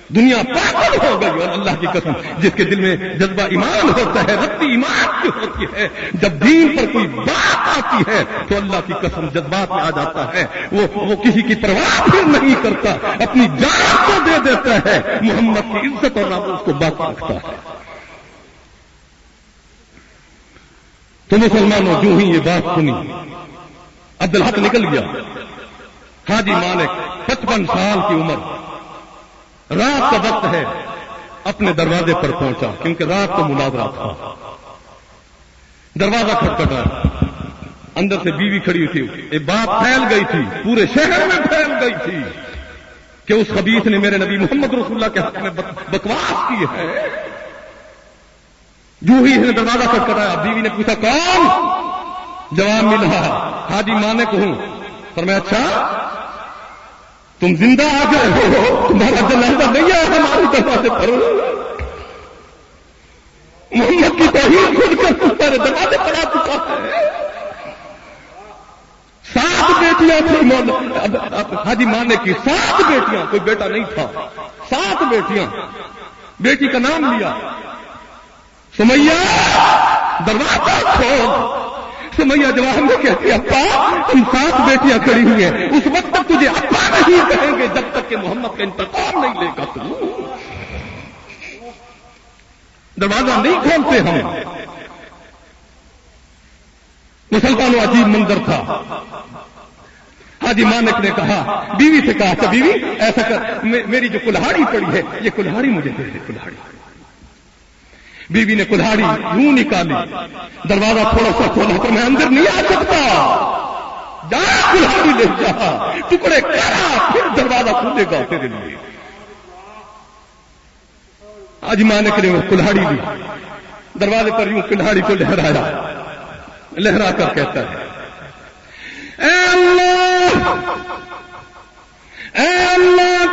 دنیا پاگل ہو گئی اور اللہ کی قسم جس کے دل میں جذبہ ایمان ہوتا ہے رتی ایمان کی ہوتی ہے جب دین پر کوئی بات آتی ہے تو اللہ کی قسم جذبات میں آ جاتا ہے وہ کسی کی پرواہ پھر نہیں کرتا اپنی جان کو دے دیتا ہے محمد کی عزت اور ناموس کو باقی رکھتا ہے تو مسلمانوں جو ہی یہ بات سنی عبد الحق نکل گیا حاجی مانک 55 سال کی عمر رات کا وقت ہے اپنے دروازے پر پہنچا کیونکہ رات کو مناظرہ تھا دروازہ کھٹکھٹا اندر سے بیوی کھڑی تھی ایک بات پھیل گئی تھی پورے شہر میں پھیل گئی تھی کہ اس خبیث نے میرے نبی محمد رسول اللہ کے حق میں بکواس کی ہے جو ہی اس نے دروازہ کھٹکھٹایا بیوی نے پوچھا کون جواب ملا حاجی مانک ہوں فرمایا اچھا تم زندہ آ گئے ہو تمہارا جنازہ نہیں آیا ہمارے دروازے پر محمد کی توہین سن کر تمہارے دروازے پر آ چکا ہے بیٹیاں تھی حاجی مانے کی 7 بیٹیاں، کوئی بیٹا نہیں تھا، 7 بیٹیاں. بیٹی کا نام لیا سمیہ، دروازہ کھول. سمیہ جواب میں کہتی ابا ہم 7 بیٹیاں کھڑی ہوئی ہیں، اس وقت تک تجھے ابا نہیں کہیں گے جب تک کہ محمد کا انتقام نہیں لے گا. تو دروازہ نہیں کھولتے ہم. مسلمانوں عجیب منظر تھا. حاجی مانک نے کہا، بیوی سے کہا کہ بیوی ایسا کر، میری جو کلہاڑی پڑی ہے یہ کلہاڑی مجھے دے دے. کلہاڑی. بیوی نے کلہاڑی یوں نکالی، دروازہ تھوڑا سا کھولا تو میں اندر نہیں آ سکتا، جا کلہاڑی لے جا، ٹکڑے کرا پھر دروازہ کھولے گا تیرے لیے. حاجی مانک نے وہ کلہاڑی لی، دروازے پر یوں کلہاڑی کو لہرایا، لہرا کر کہتا ہے اے اللہ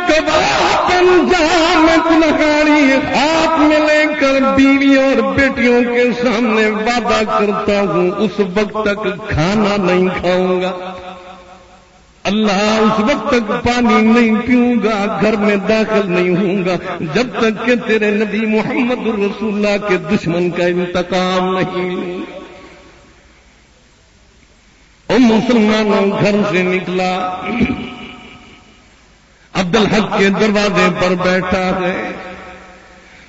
گواہ بن جا، میں کلہاڑی ہاتھ میں لے کر بیوی اور بیٹیوں کے سامنے وعدہ کرتا ہوں اس وقت تک کھانا نہیں کھاؤں گا. اللہ اس وقت تک پانی نہیں پیوں گا، گھر میں داخل نہیں ہوں گا جب تک کہ تیرے نبی محمد رسول اللہ کے دشمن کا انتقام نہیں لوں گا. مسلمانوں گھر سے نکلا، عبدالحق کے دروازے پر بیٹھا ہے.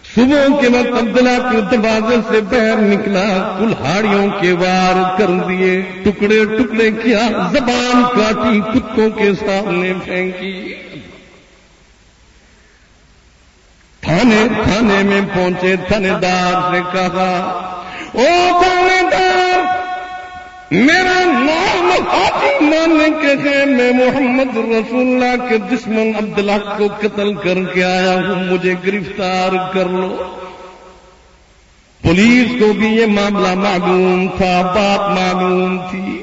صبح کے وقت عبداللہ کے دروازے سے باہر نکلا، کلہاڑیوں کے وار کر دیے، ٹکڑے ٹکڑے کیا، زبان کاٹی، کتوں کے سامنے پھینکی. تھانے میں پہنچے، تھانے دار سے کہا او تھانے دار، میرا نام حاجی مانک ہے، میں محمد رسول اللہ کے دشمن عبدالحق کو قتل کر کے آیا ہوں، مجھے گرفتار کر لو. پولیس کو بھی یہ معاملہ معلوم تھا، بات معلوم تھی.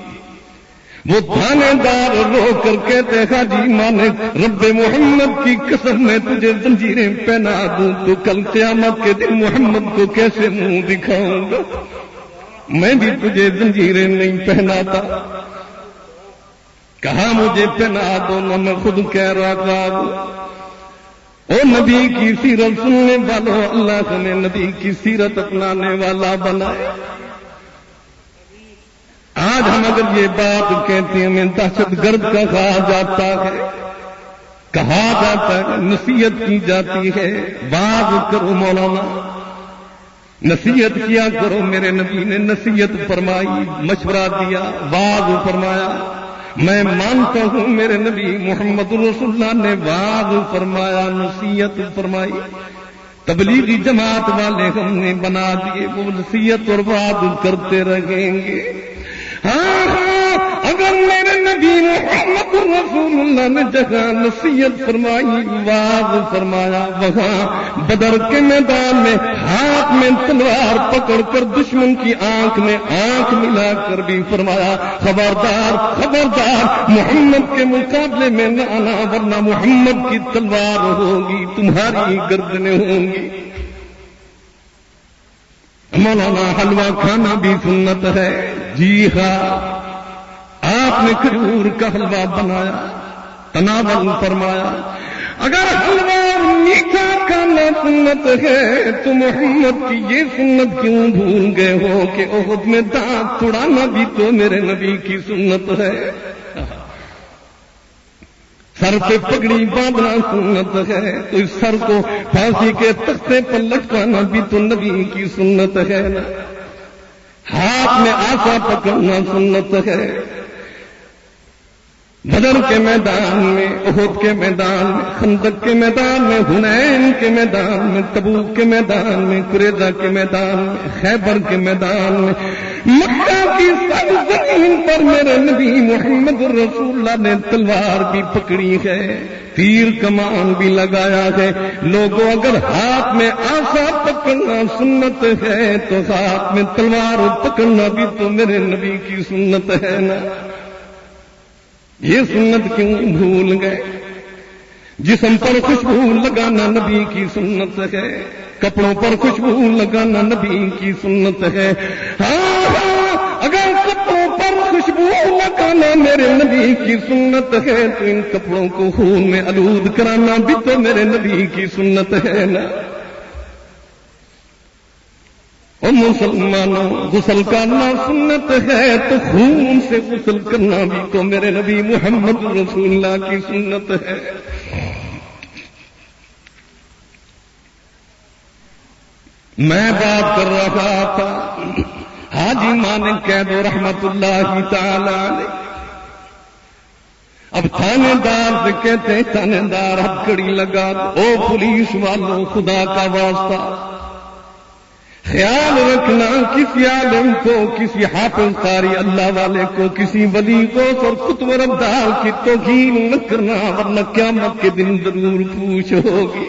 وہ تھانے دار رو کر کہتے حاجی مانک رب محمد کی قسم میں تجھے زنجیریں پہنا دوں تو کل قیامت کے دن محمد کو کیسے منہ دکھاؤں گا؟ میں بھی تجھے زنجیریں نہیں پہناتا. کہا مجھے پہنا دو نہ، میں خود کہہ رہا تھا. او نبی کی سیرت سننے والوں، اللہ نے نبی کی سیرت اپنانے والا بنایا. آج ہم اگر یہ بات کہتے ہیں ہمیں دہشت گرد کا کہا جاتا ہے، کہا جاتا ہے، نصیحت کی جاتی ہے. واز کرو مولانا، نصیحت کیا کرو. میرے نبی نے نصیحت فرمائی، مشورہ دیا، واز فرمایا. میں مانتا ہوں میرے نبی محمد رسول اللہ نے واز فرمایا، نصیحت فرمائی. تبلیغی جماعت والے ہم نے بنا دیے، وہ نصیحت اور واز کرتے رہیں گے. ہاں اگر میرے نبی محمد رسول اللہ نے جگہ نصیحت فرمائی، واز فرمایا، وہاں بدر کے میدان میں ہاتھ میں تلوار پکڑ کر دشمن کی آنکھ میں آنکھ ملا کر بھی فرمایا خبردار خبردار محمد کے مقابلے میں نہ آنا ورنہ محمد کی تلوار ہوگی، تمہاری گردنیں ہوں گی. مولانا حلوہ کھانا بھی سنت ہے. جی ہاں، آپ نے کھجور کا حلوہ بنایا، تناول فرمایا. اگر حلوہ میٹھا کھانا سنت ہے تو محمد کی یہ سنت کیوں بھول گئے ہو کہ احد میں دانت توڑانا بھی تو میرے نبی کی سنت ہے. سر پہ پگڑی باندھنا سنت ہے تو اس سر کو پھانسی کے تختے پر لٹکانا بھی تو نبی کی سنت ہے نا. ہاتھ میں آسا پکڑنا سنت ہے. بدر کے میدان میں، احد کے میدان میں، خندق کے میدان میں، حنین کے میدان میں، تبوک کے میدان میں، قریظہ کے میدان میں، خیبر کے میدان میں، مکہ کی سرزمین پر میرے نبی محمد رسول اللہ نے تلوار بھی پکڑی ہے، تیر کمان بھی لگایا ہے. لوگوں اگر ہاتھ میں آسا پکڑنا سنت ہے تو ہاتھ میں تلوار پکڑنا بھی تو میرے نبی کی سنت ہے نا. یہ سنت کیوں بھول گئے؟ جسم پر خوشبو لگانا نبی کی سنت ہے، کپڑوں پر خوشبو لگانا نبی کی سنت ہے. ہاں اگر کپڑوں پر خوشبو لگانا میرے نبی کی سنت ہے، تو ان کپڑوں کو خون میں آلود کرانا بھی تو میرے نبی کی سنت ہے نا۔ اور مسلمانوں، غسل کرنا سنت ہے تو خون سے غسل کرنا بھی تو میرے نبی محمد رسول اللہ کی سنت ہے۔ میں بات کر رہا تھا حاجی مانک قید رحمت اللہ تعالی علیہ، اب تھانے دار سے کہتے ہیں تھانے دار ہتھکڑی لگا دو، او پولیس والوں خدا کا واسطہ خیال رکھنا کسی عالم کو، کسی حافظ قاری اللہ والے کو، کسی ولی کو اور خطب ربدار کی توہین نہ کرنا، ورنہ قیامت کے دن ضرور پوچھ ہوگی۔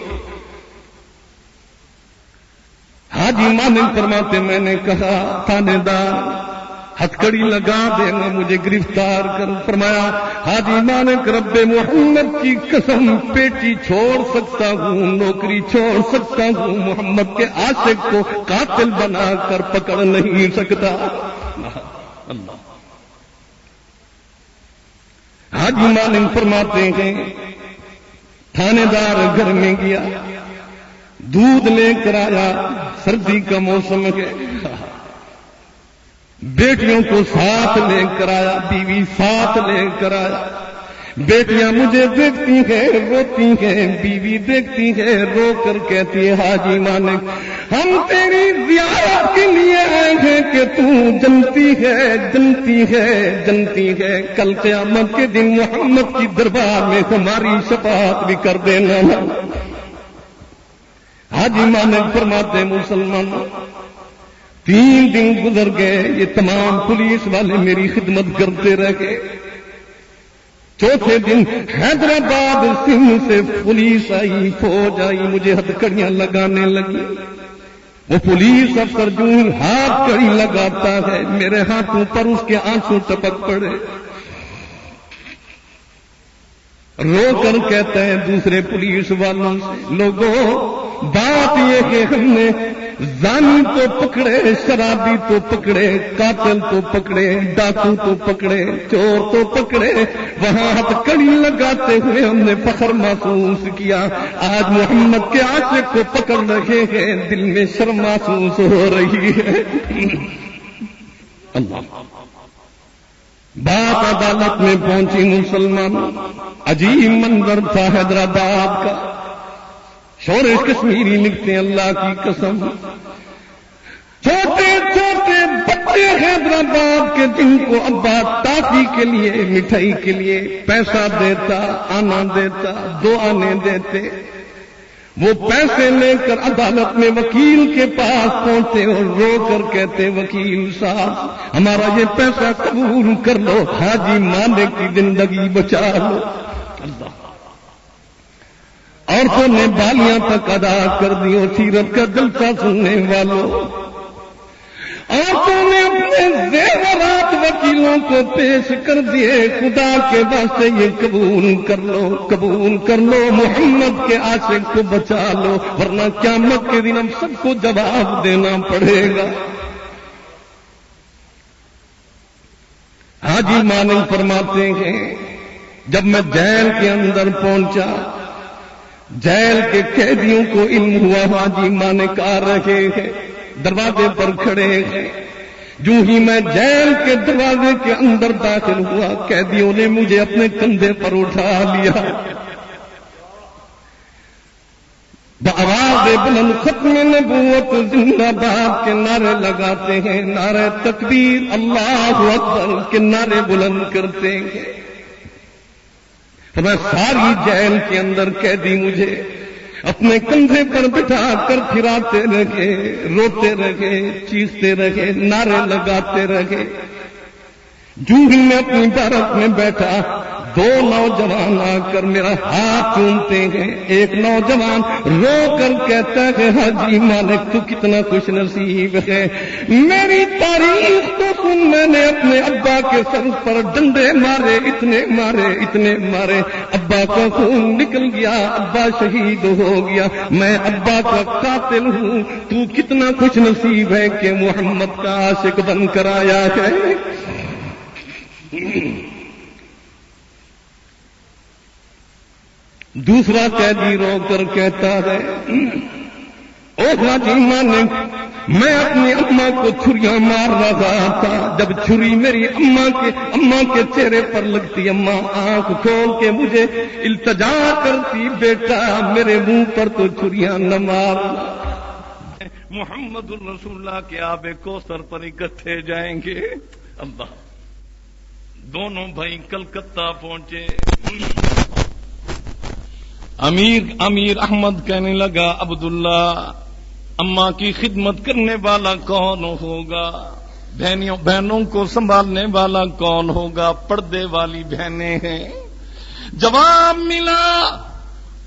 حاجی مانک فرماتے میں نے کہا تھانے دار ہتھکڑی لگا دینا، مجھے گرفتار کر۔ فرمایا حاجی مانک رب محمد کی قسم پیٹی چھوڑ سکتا ہوں، نوکری چھوڑ سکتا ہوں، محمد کے عاشق کو قاتل بنا کر پکڑ نہیں سکتا۔ اللہ حاجی مانک فرماتے ہیں تھانے دار گھر میں گیا، دودھ لے کر آیا، سردی کا موسم ہے، بیٹیوں کو ساتھ لے کر آیا، بیوی ساتھ لے کر آیا۔ بیٹیاں مجھے دیکھتی ہیں روتی ہیں، بیوی دیکھتی ہے رو کر کہتی ہے حاجی مانک ہم تیری زیارت کے لیے آئے ہیں کہ تو جنتی ہے جنتی ہے جنتی ہے، کل قیامت کے دن محمد کی دربار میں ہماری شفاعت بھی کر دینا۔ حاجی مانک فرماتے مسلمانوں 3 دن گزر گئے، یہ تمام پولیس والے میری خدمت کرتے رہے۔ چوتھے دن حیدرآباد سندھ سے پولیس آئی، فوج آئی، مجھے ہتھکڑیاں لگانے لگی۔ وہ پولیس افسر جو ہاتھ کڑی لگاتا ہے میرے ہاتھوں پر اس کے آنسو ٹپک پڑے، رو کر کہتا ہے دوسرے پولیس والوں سے لوگوں بات یہ کہ ہم نے زانی تو پکڑے، شرابی تو پکڑے، قاتل تو پکڑے، ڈاکو تو پکڑے، چور تو پکڑے، وہاں ہتھکڑی لگاتے ہوئے ہم نے فخر محسوس کیا۔ آج محمد کے عاشق کو پکڑ رہے ہیں، دل میں شرم محسوس ہو رہی ہے۔ اللہ بات عدالت میں پہنچی مسلمانوں، عجیب منظر تھا حیدرآباد کا۔ شورش کشمیری لکھتے ہیں اللہ کی قسم چھوٹے چھوٹے بچے حیدرآباد کے جن کو ابا ٹافی کے لیے مٹھائی کے لیے پیسہ دیتا، آنا دیتا، 2 آنے دیتے، وہ پیسے لے کر عدالت میں وکیل کے پاس پہنچتے اور رو کر کہتے وکیل صاحب ہمارا یہ پیسہ قبول کر لو، حاجی مانک کی زندگی بچا لو۔ اللہ عورتوں نے بالیاں تک ادا کر دی، اور سیرت کا جلسہ سننے والوں عورتوں نے اپنے زیورات وکیلوں کو پیش کر دیے، خدا کے واسطے یہ قبول کر لو، قبول کر لو، محمد کے عاشق کو بچا لو، ورنہ قیامت کے دن ہم سب کو جواب دینا پڑے گا۔ حاجی مانک فرماتے ہیں جب میں جیل کے اندر پہنچا، جیل کے قیدیوں کو علم ہوا حاجی مانک آ رہے ہیں، دروازے پر کھڑے ہیں۔ جو ہی میں جیل کے دروازے کے اندر داخل ہوا، قیدیوں نے مجھے اپنے کندھے پر اٹھا لیا، بآواز بلند ختم نبوت زندہ باد کے نعرے لگاتے ہیں، نعرے تکبیر اللہ اکبر کے نعرے بلند کرتے ہیں۔ تو میں ساری جیل کے اندر قیدی مجھے اپنے کندھے پر بٹھا کر پھراتے رہے، روتے رہے، چیختے رہے، نعرے لگاتے رہے۔ جو ہی میں اپنی بارک میں بیٹھا، 2 نوجوان آ کر میرا ہاتھ چومتے ہیں۔ ایک نوجوان رو کر کہتا ہے حاجی مانک تو کتنا خوش نصیب ہے، میری تاریخ تو سن، میں نے اپنے ابا کے سر پر ڈنڈے مارے، اتنے مارے اتنے مارے، ابا کا خون نکل گیا، ابا شہید ہو گیا، میں ابا کا قاتل ہوں، تو کتنا خوش نصیب ہے کہ محمد کا عاشق بن کر آیا ہے۔ دوسرا قیدی رو کر کہتا ہے او حاجی مالک، میں اپنی اماں کو چھریاں مار رہا تھا، جب چھری میری اماں کے چہرے پر لگتی، اماں آنکھ کھول کے مجھے التجا کرتی، بیٹا میرے منہ پر تو چھریاں نہ مار۔ محمد الرسول اللہ کے آب کوثر پر اکٹھے جائیں گے۔ اللہ، دونوں بھائی کلکتہ پہنچے۔ امیر احمد کہنے لگا عبداللہ، اماں کی خدمت کرنے والا کون ہوگا؟ بہنوں کو سنبھالنے والا کون ہوگا؟ پردے والی بہنیں ہیں۔ جواب ملا،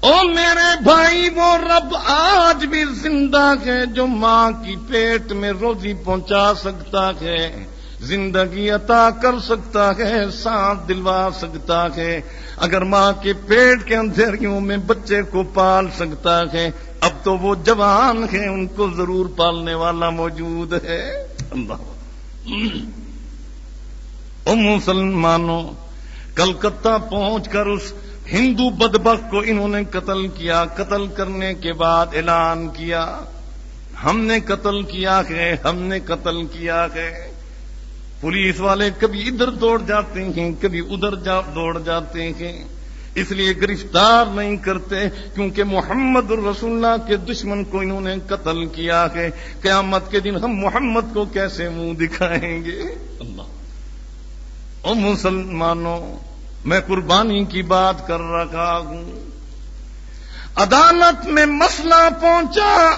او میرے بھائی، وہ رب آج بھی زندہ ہے جو ماں کی پیٹ میں روزی پہنچا سکتا ہے، زندگی عطا کر سکتا ہے، سانس دلوا سکتا ہے۔ اگر ماں کے پیٹ کے اندھیریوں میں بچے کو پال سکتا ہے، اب تو وہ جوان ہیں، ان کو ضرور پالنے والا موجود ہے۔ اللہ، او مسلمانوں، کلکتہ پہنچ کر اس ہندو بدبخت کو انہوں نے قتل کیا۔ قتل کرنے کے بعد اعلان کیا، ہم نے قتل کیا ہے، ہم نے قتل کیا ہے۔ پولیس والے کبھی ادھر دوڑ جاتے ہیں، کبھی ادھر دوڑ جاتے ہیں، اس لیے گرفتار نہیں کرتے، کیونکہ محمد الرسول اللہ کے دشمن کو انہوں نے قتل کیا ہے۔ قیامت کے دن ہم محمد کو کیسے منہ دکھائیں گے؟ اللہ، او مسلمانوں، میں قربانی کی بات کر رہا ہوں۔ عدالت میں مسئلہ پہنچا،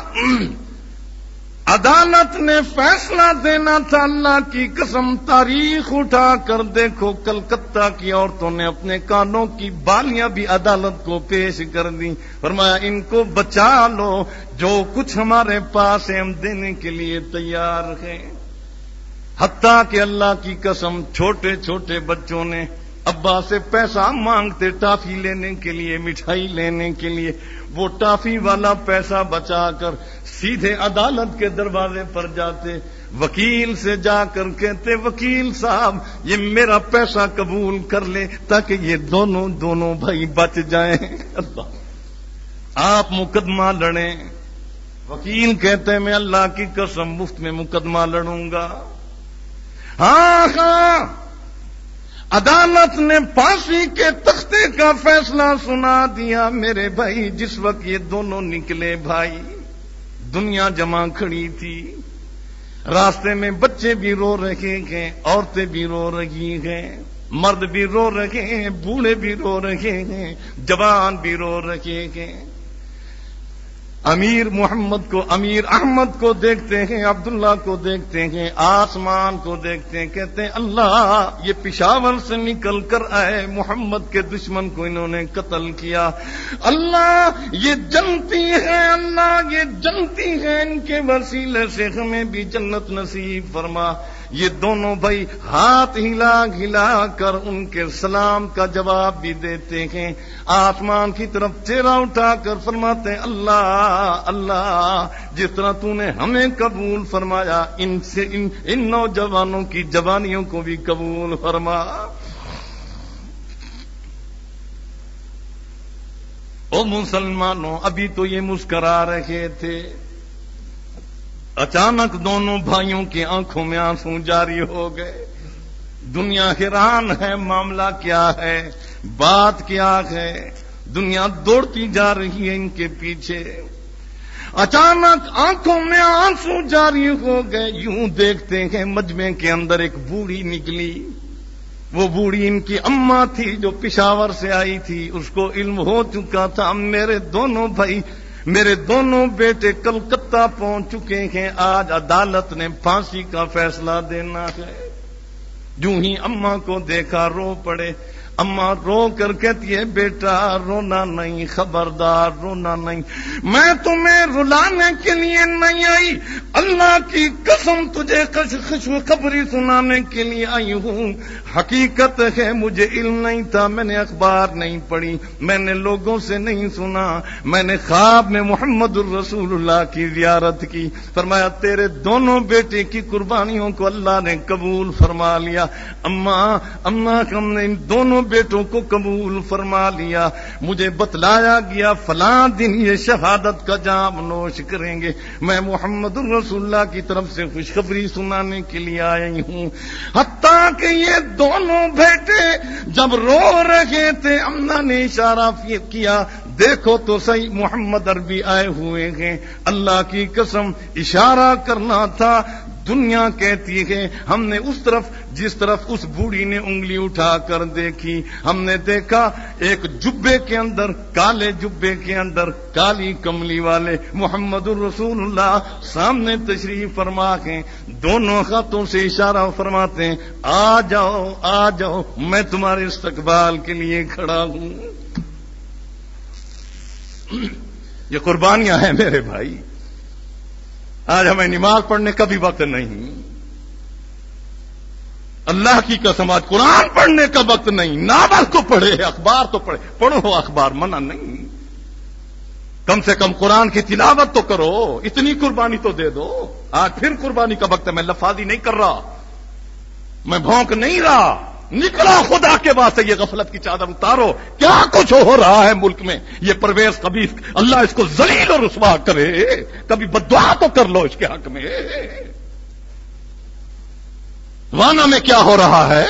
عدالت نے فیصلہ دینا تھا۔ اللہ کی قسم، تاریخ اٹھا کر دیکھو، کلکتہ کی عورتوں نے اپنے کانوں کی بالیاں بھی عدالت کو پیش کر دی۔ فرمایا ان کو بچا لو، جو کچھ ہمارے پاس ہے ہم دینے کے لیے تیار ہیں۔ حتیٰ کہ اللہ کی قسم، چھوٹے چھوٹے بچوں نے ابا سے پیسہ مانگتے ٹافی لینے کے لیے، مٹھائی لینے کے لیے، وہ ٹافی والا پیسہ بچا کر سیدھے عدالت کے دروازے پر جاتے، وکیل سے جا کر کہتے، وکیل صاحب یہ میرا پیسہ قبول کر لے تاکہ یہ دونوں بھائی بچ جائیں۔ اللہ، آپ مقدمہ لڑیں۔ وکیل کہتے میں اللہ کی قسم مفت میں مقدمہ لڑوں گا۔ ہاں، عدالت نے پھانسی کے تختے کا فیصلہ سنا دیا۔ میرے بھائی، جس وقت یہ دونوں نکلے بھائی، دنیا جمع کھڑی تھی، راستے میں بچے بھی رو رہے ہیں، عورتیں بھی رو رہی ہیں، مرد بھی رو رہے ہیں، بوڑھے بھی رو رہے ہیں، جوان بھی رو رہے ہیں۔ امیر احمد کو دیکھتے ہیں، عبداللہ کو دیکھتے ہیں، آسمان کو دیکھتے ہیں، کہتے ہیں اللہ، یہ پشاور سے نکل کر آئے محمد کے دشمن کو انہوں نے قتل کیا۔ اللہ، یہ جنتی ہے، اللہ یہ جنتی ہے، ان کے وسیلے سے ہمیں بھی جنت نصیب فرما۔ یہ دونوں بھائی ہاتھ ہلا کر ان کے سلام کا جواب بھی دیتے ہیں، آسمان کی طرف چہرہ اٹھا کر فرماتے ہیں اللہ، جس طرح تو نے ہمیں قبول فرمایا، ان نوجوانوں کی جوانیوں کو بھی قبول فرما۔ او مسلمانوں، ابھی تو یہ مسکرا رہے تھے، اچانک دونوں بھائیوں کی آنکھوں میں آنسو جاری ہو گئے۔ دنیا حیران ہے، معاملہ کیا ہے، بات کیا ہے، دنیا دوڑتی جا رہی ہے ان کے پیچھے۔ اچانک آنکھوں میں آنسو جاری ہو گئے، یوں دیکھتے ہیں مجمع کے اندر ایک بوڑھی نکلی۔ وہ بوڑھی ان کی اماں تھی جو پشاور سے آئی تھی، اس کو علم ہو چکا تھا میرے دونوں بیٹے کلکتہ پہنچ چکے ہیں، آج عدالت نے پھانسی کا فیصلہ دینا ہے۔ جو ہی اماں کو دیکھا رو پڑے۔ اماں رو کر کہتی ہے، بیٹا رونا نہیں، خبردار رونا نہیں، میں تمہیں رلانے کے لیے نہیں آئی، اللہ کی قسم تجھے خوشخبری سنانے کے لیے آئی ہوں۔ حقیقت ہے مجھے علم نہیں تھا، میں نے اخبار نہیں پڑھی، میں نے لوگوں سے نہیں سنا، میں نے خواب میں محمد الرسول اللہ کی زیارت کی۔ فرمایا تیرے دونوں بیٹے کی قربانیوں کو اللہ نے قبول فرما لیا۔ اماں ہم نے ان دونوں بیٹوں کو قبول فرما لیا. مجھے بتلایا گیا فلاں دن یہ شہادت کا جام نوش کریں گے. میں محمد رسول اللہ کی طرف سے خوشخبری سنانے کے لیے آئی ہوں. حتیٰ کہ یہ دونوں بیٹے جب رو رہے تھے امنا نے اشارہ کیا دیکھو تو صحیح محمد عربی آئے ہوئے ہیں. اللہ کی قسم اشارہ کرنا تھا. دنیا کہتی ہے ہم نے اس طرف جس طرف اس بوڑھی نے انگلی اٹھا کر دیکھی ہم نے دیکھا ایک جبے کے اندر کالے جبے کے اندر کالی کملی والے محمد الرسول اللہ سامنے تشریف فرما کے دونوں ہاتھوں سے اشارہ فرماتے ہیں آ جاؤ آ جاؤ میں تمہارے استقبال کے لیے کھڑا ہوں. یہ قربانیاں ہیں میرے بھائی. آج ہمیں نماز پڑھنے کا بھی وقت نہیں. اللہ کی قسم آج قرآن پڑھنے کا وقت نہیں. ناول کو پڑھے اخبار تو پڑھو اخبار منع نہیں. کم سے کم قرآن کی تلاوت تو کرو. اتنی قربانی تو دے دو. آج پھر قربانی کا وقت ہے. میں لفاظی نہیں کر رہا میں بھونک نہیں رہا. نکلا خدا کے واسطے یہ غفلت کی چادر اتارو. کیا کچھ ہو رہا ہے ملک میں یہ پرویز خبیث اللہ اس کو ذلیل اور رسوا کرے. کبھی بددعا تو کر لو اس کے حق میں. وانا میں کیا ہو رہا ہے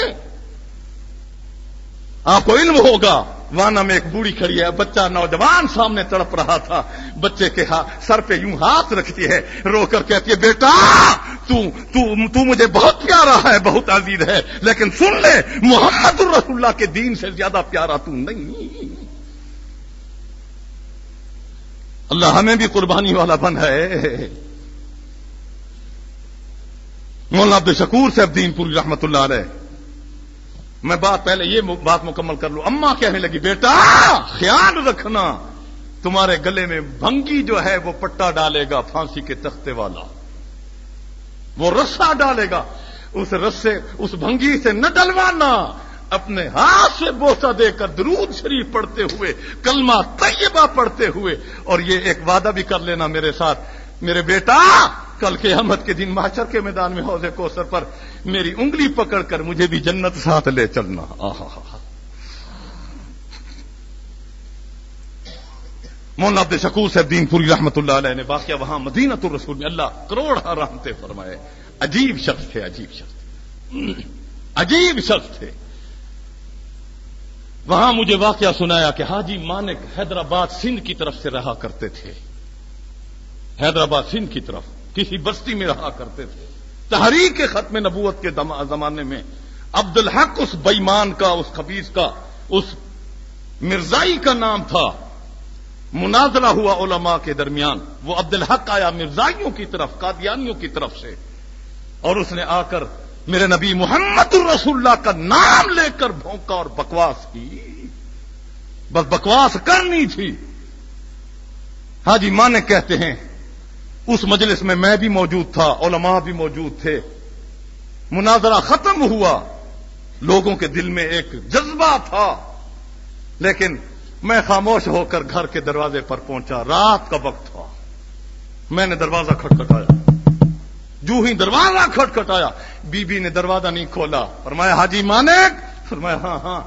آپ کو علم ہوگا. وانا میں ایک بوڑھی کھڑی ہے بچہ نوجوان سامنے تڑپ رہا تھا. بچے کے سر پہ یوں ہاتھ رکھتی ہے رو کر کہتی ہے بیٹا تو مجھے بہت پیارا ہے بہت عزیز ہے لیکن سن لے محمد رسول اللہ کے دین سے زیادہ پیارا تو نہیں. اللہ ہمیں بھی قربانی والا بن ہے. مولانا عبدالشکور صاحب دین پوری رحمت اللہ علیہ میں پہلے یہ بات مکمل کر لوں. اماں کہنے لگی بیٹا خیال رکھنا تمہارے گلے میں بھنگی جو ہے وہ پٹا ڈالے گا پھانسی کے تختے والا. وہ رسا ڈالے گا اس رسے اس بھنگی سے نہ ڈلوانا. اپنے ہاتھ سے بوسہ دے کر درود شریف پڑھتے ہوئے کلمہ طیبہ پڑھتے ہوئے اور یہ ایک وعدہ بھی کر لینا میرے ساتھ میرے بیٹا کل قیامت کے دن محشر کے میدان میں حوض کوثر پر میری انگلی پکڑ کر مجھے بھی جنت ساتھ لے چلنا. مولانا عبدالشکور صاحب دین پوری رحمت اللہ علیہ نے واقعہ وہاں مدینۃ الرسول میں اللہ کروڑ رحمتیں فرمائے. عجیب شخص تھے عجیب شخص تھے. وہاں مجھے واقعہ سنایا کہ حاجی مانک حیدرآباد سندھ کی طرف سے رہا کرتے تھے. حیدرآباد سندھ کی طرف کسی بستی میں رہا کرتے تھے. تحریک ختم نبوت کے زمانے میں عبدالحق اس بےمان کا اس خبیث کا اس مرزائی کا نام تھا. مناظرہ ہوا علماء کے درمیان. وہ عبدالحق آیا مرزائیوں کی طرف قادیانیوں کی طرف سے اور اس نے آ کر میرے نبی محمد الرسول اللہ کا نام لے کر بھونکا اور بکواس کی. بس بکواس کرنی تھی. حاجی مانک کہتے ہیں اس مجلس میں بھی موجود تھا علماء بھی موجود تھے. مناظرہ ختم ہوا. لوگوں کے دل میں ایک جذبہ تھا لیکن میں خاموش ہو کر گھر کے دروازے پر پہنچا. رات کا وقت تھا. میں نے دروازہ کھٹکھٹایا. جو ہی دروازہ کھٹکھٹایا بی نے دروازہ نہیں کھولا. فرمایا حاجی مانک. فرمایا ہاں.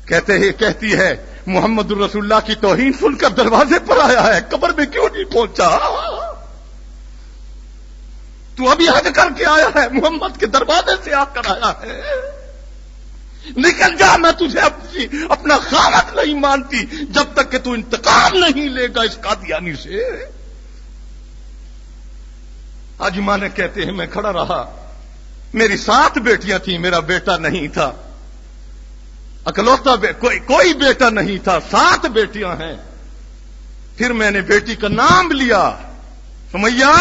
کہتی ہے محمد الرسول اللہ کی توہین سن کر دروازے پر آیا ہے قبر میں کیوں نہیں پہنچا. تو ابھی حج کر کے آیا ہے محمد کے دروازے سے آ کر آیا ہے. نکل جا. میں تجھے اپنا خامد نہیں مانتی جب تک کہ تو انتقام نہیں لے گا اس قادیانی سے. حاجی مانک کہتے ہیں میں کھڑا رہا. میری 7 بیٹیاں تھیں میرا بیٹا نہیں تھا. اکلوتا کوئی بیٹا نہیں تھا. 7 بیٹیاں ہیں. پھر میں نے بیٹی کا نام لیا سمیہ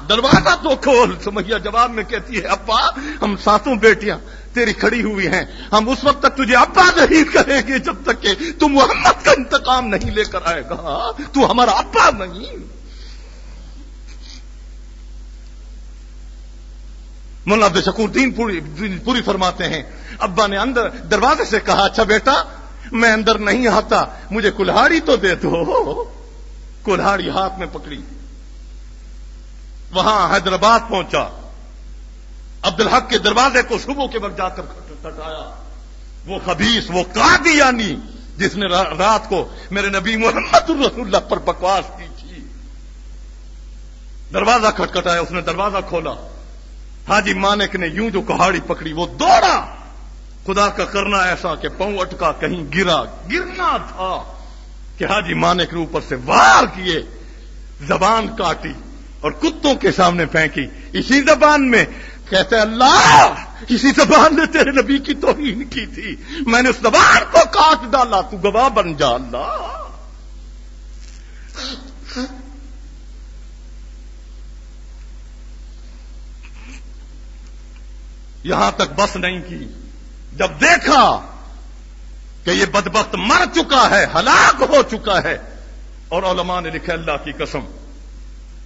دروازہ تو کھول. سمیہ جواب میں کہتی ہے ابا ہم 7 بیٹیاں تیری کھڑی ہوئی ہیں. ہم اس وقت تک تجھے ابا نہیں کہیں گے جب تک کہ تو محمد کا انتقام نہیں لے کر آئے گا. تو ہمارا ابا نہیں. مولانا عبدالشکور دین پوری فرماتے ہیں ابا نے اندر دروازے سے کہا اچھا بیٹا میں اندر نہیں آتا مجھے کلہاڑی تو دے دو. کلہاڑی ہاتھ میں پکڑی. وہاں حیدرآباد پہنچا. عبدالحق کے دروازے کو صبح کے وقت جا کر کھٹکھٹایا. وہ خبیث، وہ قادیانی جس نے رات کو میرے نبی محمد رسول اللہ پر بکواس کی تھی. دروازہ کھٹکھٹایا، اس نے دروازہ کھولا. حاجی مانک نے یوں جو کہاڑی پکڑی وہ دوڑا. خدا کا کرنا ایسا کہ پاؤں اٹکا، کہیں گرنا تھا کہ حاجی مانک نے اوپر سے وار کیے، زبان کاٹی اور کتوں کے سامنے پھینکی. اسی زبان میں کہتے اللہ، اسی زبان نے تیرے نبی کی توہین کی تھی، میں نے اس زبان کو کاٹ ڈالا، تو گواہ بن جا اللہ. یہاں تک بس نہیں کی. جب دیکھا کہ یہ بدبخت مر چکا ہے، ہلاک ہو چکا ہے، اور علماء نے لکھا اللہ کی قسم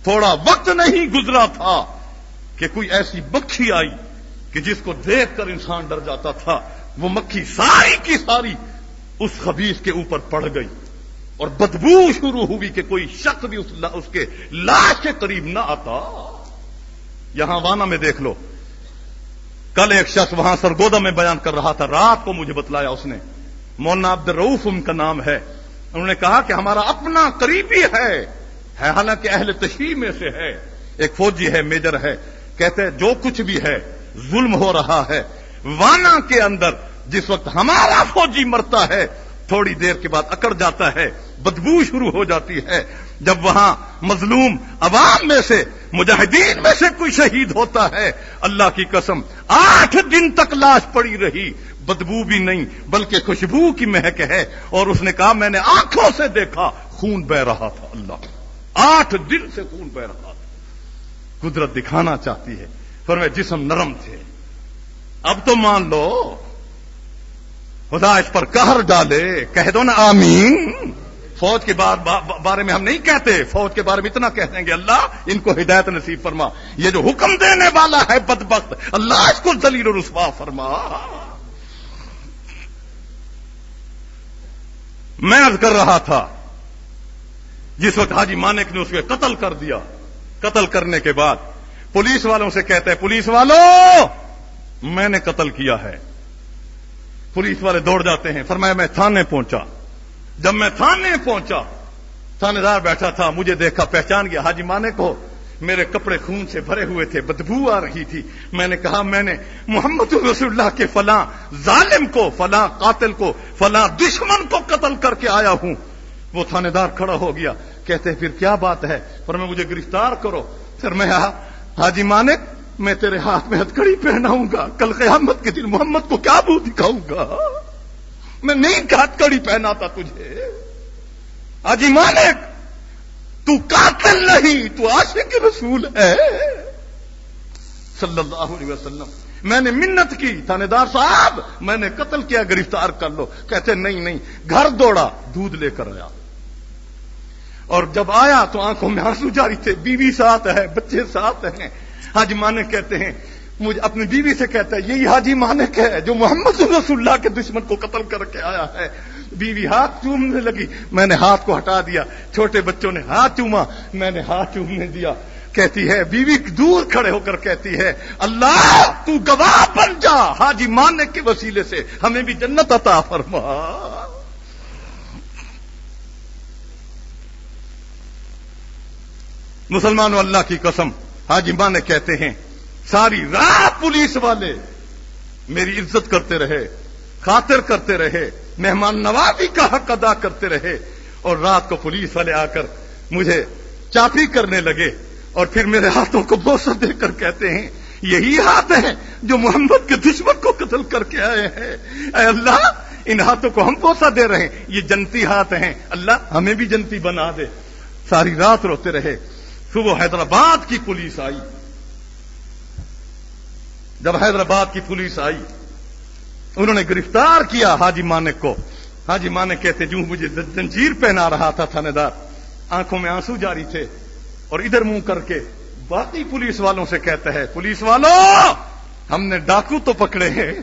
تھوڑا وقت نہیں گزرا تھا کہ کوئی ایسی مکھی آئی کہ جس کو دیکھ کر انسان ڈر جاتا تھا. وہ مکھی ساری کی ساری اس خبیث کے اوپر پڑ گئی اور بدبو شروع ہوئی کہ کوئی شخص بھی اس کے لاش کے قریب نہ آتا. یہاں وانا میں دیکھ لو، کل ایک شخص وہاں سرگودا میں بیان کر رہا تھا، رات کو مجھے بتلایا اس نے، مولانا عبد الرؤوف ان کا نام ہے. انہوں نے کہا کہ ہمارا اپنا قریبی ہے، حالانکہ اہل تشیع میں سے ہے، ایک فوجی ہے، میجر ہے. کہتے ہیں جو کچھ بھی ہے ظلم ہو رہا ہے. وانا کے اندر جس وقت ہمارا فوجی مرتا ہے تھوڑی دیر کے بعد اکڑ جاتا ہے، بدبو شروع ہو جاتی ہے. جب وہاں مظلوم عوام میں سے، مجاہدین میں سے کوئی شہید ہوتا ہے، اللہ کی قسم 8 دن تک لاش پڑی رہی، بدبو بھی نہیں بلکہ خوشبو کی مہک ہے. اور اس نے کہا میں نے آنکھوں سے دیکھا، خون بہ رہا تھا. اللہ 8 دن سے خون بہ رہا تھا. قدرت دکھانا چاہتی ہے. فرمایا جسم نرم تھے. اب تو مان لو خدا اس پر قہر ڈالے، کہہ دو نا آمین. فوج کے بارے میں ہم نہیں کہتے، فوج کے بارے میں اتنا کہہ دیں گے اللہ ان کو ہدایت نصیب فرما. یہ جو حکم دینے والا ہے بدبخت، اللہ اس کو ذلیل و رسوا فرما. میں عرض کر رہا تھا جس وقت حاجی مانک نے اس کو قتل کر دیا، قتل کرنے کے بعد پولیس والوں سے کہتا ہے پولیس والوں میں نے قتل کیا ہے. پولیس والے دوڑ جاتے ہیں. فرمایا میں تھانے پہنچا. جب میں تھانے پہنچا تھانے دار بیٹھا تھا، مجھے دیکھا، پہچان گیا حاجی مانک کو. میرے کپڑے خون سے بھرے ہوئے تھے، بدبو آ رہی تھی. میں نے کہا میں نے محمد رسول اللہ کے فلاں ظالم کو، فلاں قاتل کو، فلاں دشمن کو قتل کر کے آیا ہوں. وہ تھانے دار کھڑا ہو گیا. کہتے پھر کیا بات ہے؟ پر میں مجھے گرفتار کرو. پھر میں حاجی مانک میں تیرے ہاتھ میں ہتھکڑی پہناؤں گا، کل قیامت کے دن محمد کو کیا منہ دکھاؤں گا؟ میں نہیں ہتھکڑی پہناتا تجھے. حاجی مانک تو قاتل نہیں، تو عاشق رسول ہے صلی اللہ علیہ وسلم. میں نے منت کی تھانے دار صاحب میں نے قتل کیا، گرفتار کر لو. کہتے نہیں. گھر دوڑا، دودھ لے کر آیا. اور جب آیا تو آنکھوں میں آنسو جاری تھے. بیوی ساتھ ہے، بچے ساتھ ہیں. حاجی مانک کہتے ہیں، مجھے اپنی بیوی سے کہتا ہے یہی حاجی مانک ہے جو محمد رسول اللہ کے دشمن کو قتل کر کے آیا ہے. بیوی ہاتھ چومنے لگی، میں نے ہاتھ کو ہٹا دیا. چھوٹے بچوں نے ہاتھ چوما، میں نے ہاتھ چومنے دیا. کہتی ہے بیوی دور کھڑے ہو کر کہتی ہے اللہ تو گواہ بن جا، حاجی مانک کے وسیلے سے ہمیں بھی جنت عطا فرما. مسلمانوں اللہ کی قسم حاجی مانک کہتے ہیں ساری رات پولیس والے میری عزت کرتے رہے، خاطر کرتے رہے، مہمان نوازی کا حق ادا کرتے رہے. اور رات کو پولیس والے آ کر مجھے چاپی کرنے لگے اور پھر میرے ہاتھوں کو بوسہ دے کر کہتے ہیں یہی ہاتھ ہیں جو محمد کے دشمن کو قتل کر کے آئے ہیں. اے اللہ ان ہاتھوں کو ہم بوسہ دے رہے ہیں، یہ جنتی ہاتھ ہیں، اللہ ہمیں بھی جنتی بنا دے. ساری رات روتے رہے. صبح حیدرآباد کی پولیس آئی. جب حیدرآباد کی پولیس آئی انہوں نے گرفتار کیا حاجی مانک کو. حاجی مانک کہتے جو مجھے زنجیر پہنا رہا تھا تھانے دار، آنکھوں میں آنسو جاری تھے اور ادھر منہ کر کے باقی پولیس والوں سے کہتا ہے پولیس والوں ہم نے ڈاکو تو پکڑے ہیں،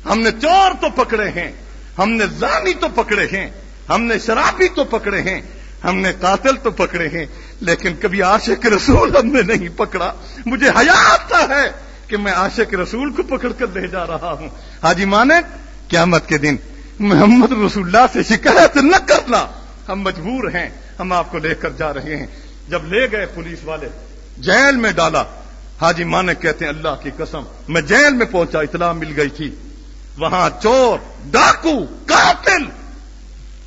ہم نے چور تو پکڑے ہیں، ہم نے زانی تو پکڑے ہیں، ہم نے شرابی تو پکڑے ہیں، ہم نے قاتل تو پکڑے ہیں، لیکن کبھی عاشق رسول ہم نے نہیں پکڑا. مجھے حیا آتا ہے کہ میں عاشق رسول کو پکڑ کر لے جا رہا ہوں. حاجی مانک قیامت کے دن محمد رسول اللہ سے شکایت نہ کرنا، ہم مجبور ہیں، ہم آپ کو لے کر جا رہے ہیں۔ جب لے گئے پولیس والے، جیل میں ڈالا، حاجی مانک کہتے ہیں اللہ کی قسم میں جیل میں پہنچا، اطلاع مل گئی تھی وہاں چور، ڈاکو، قاتل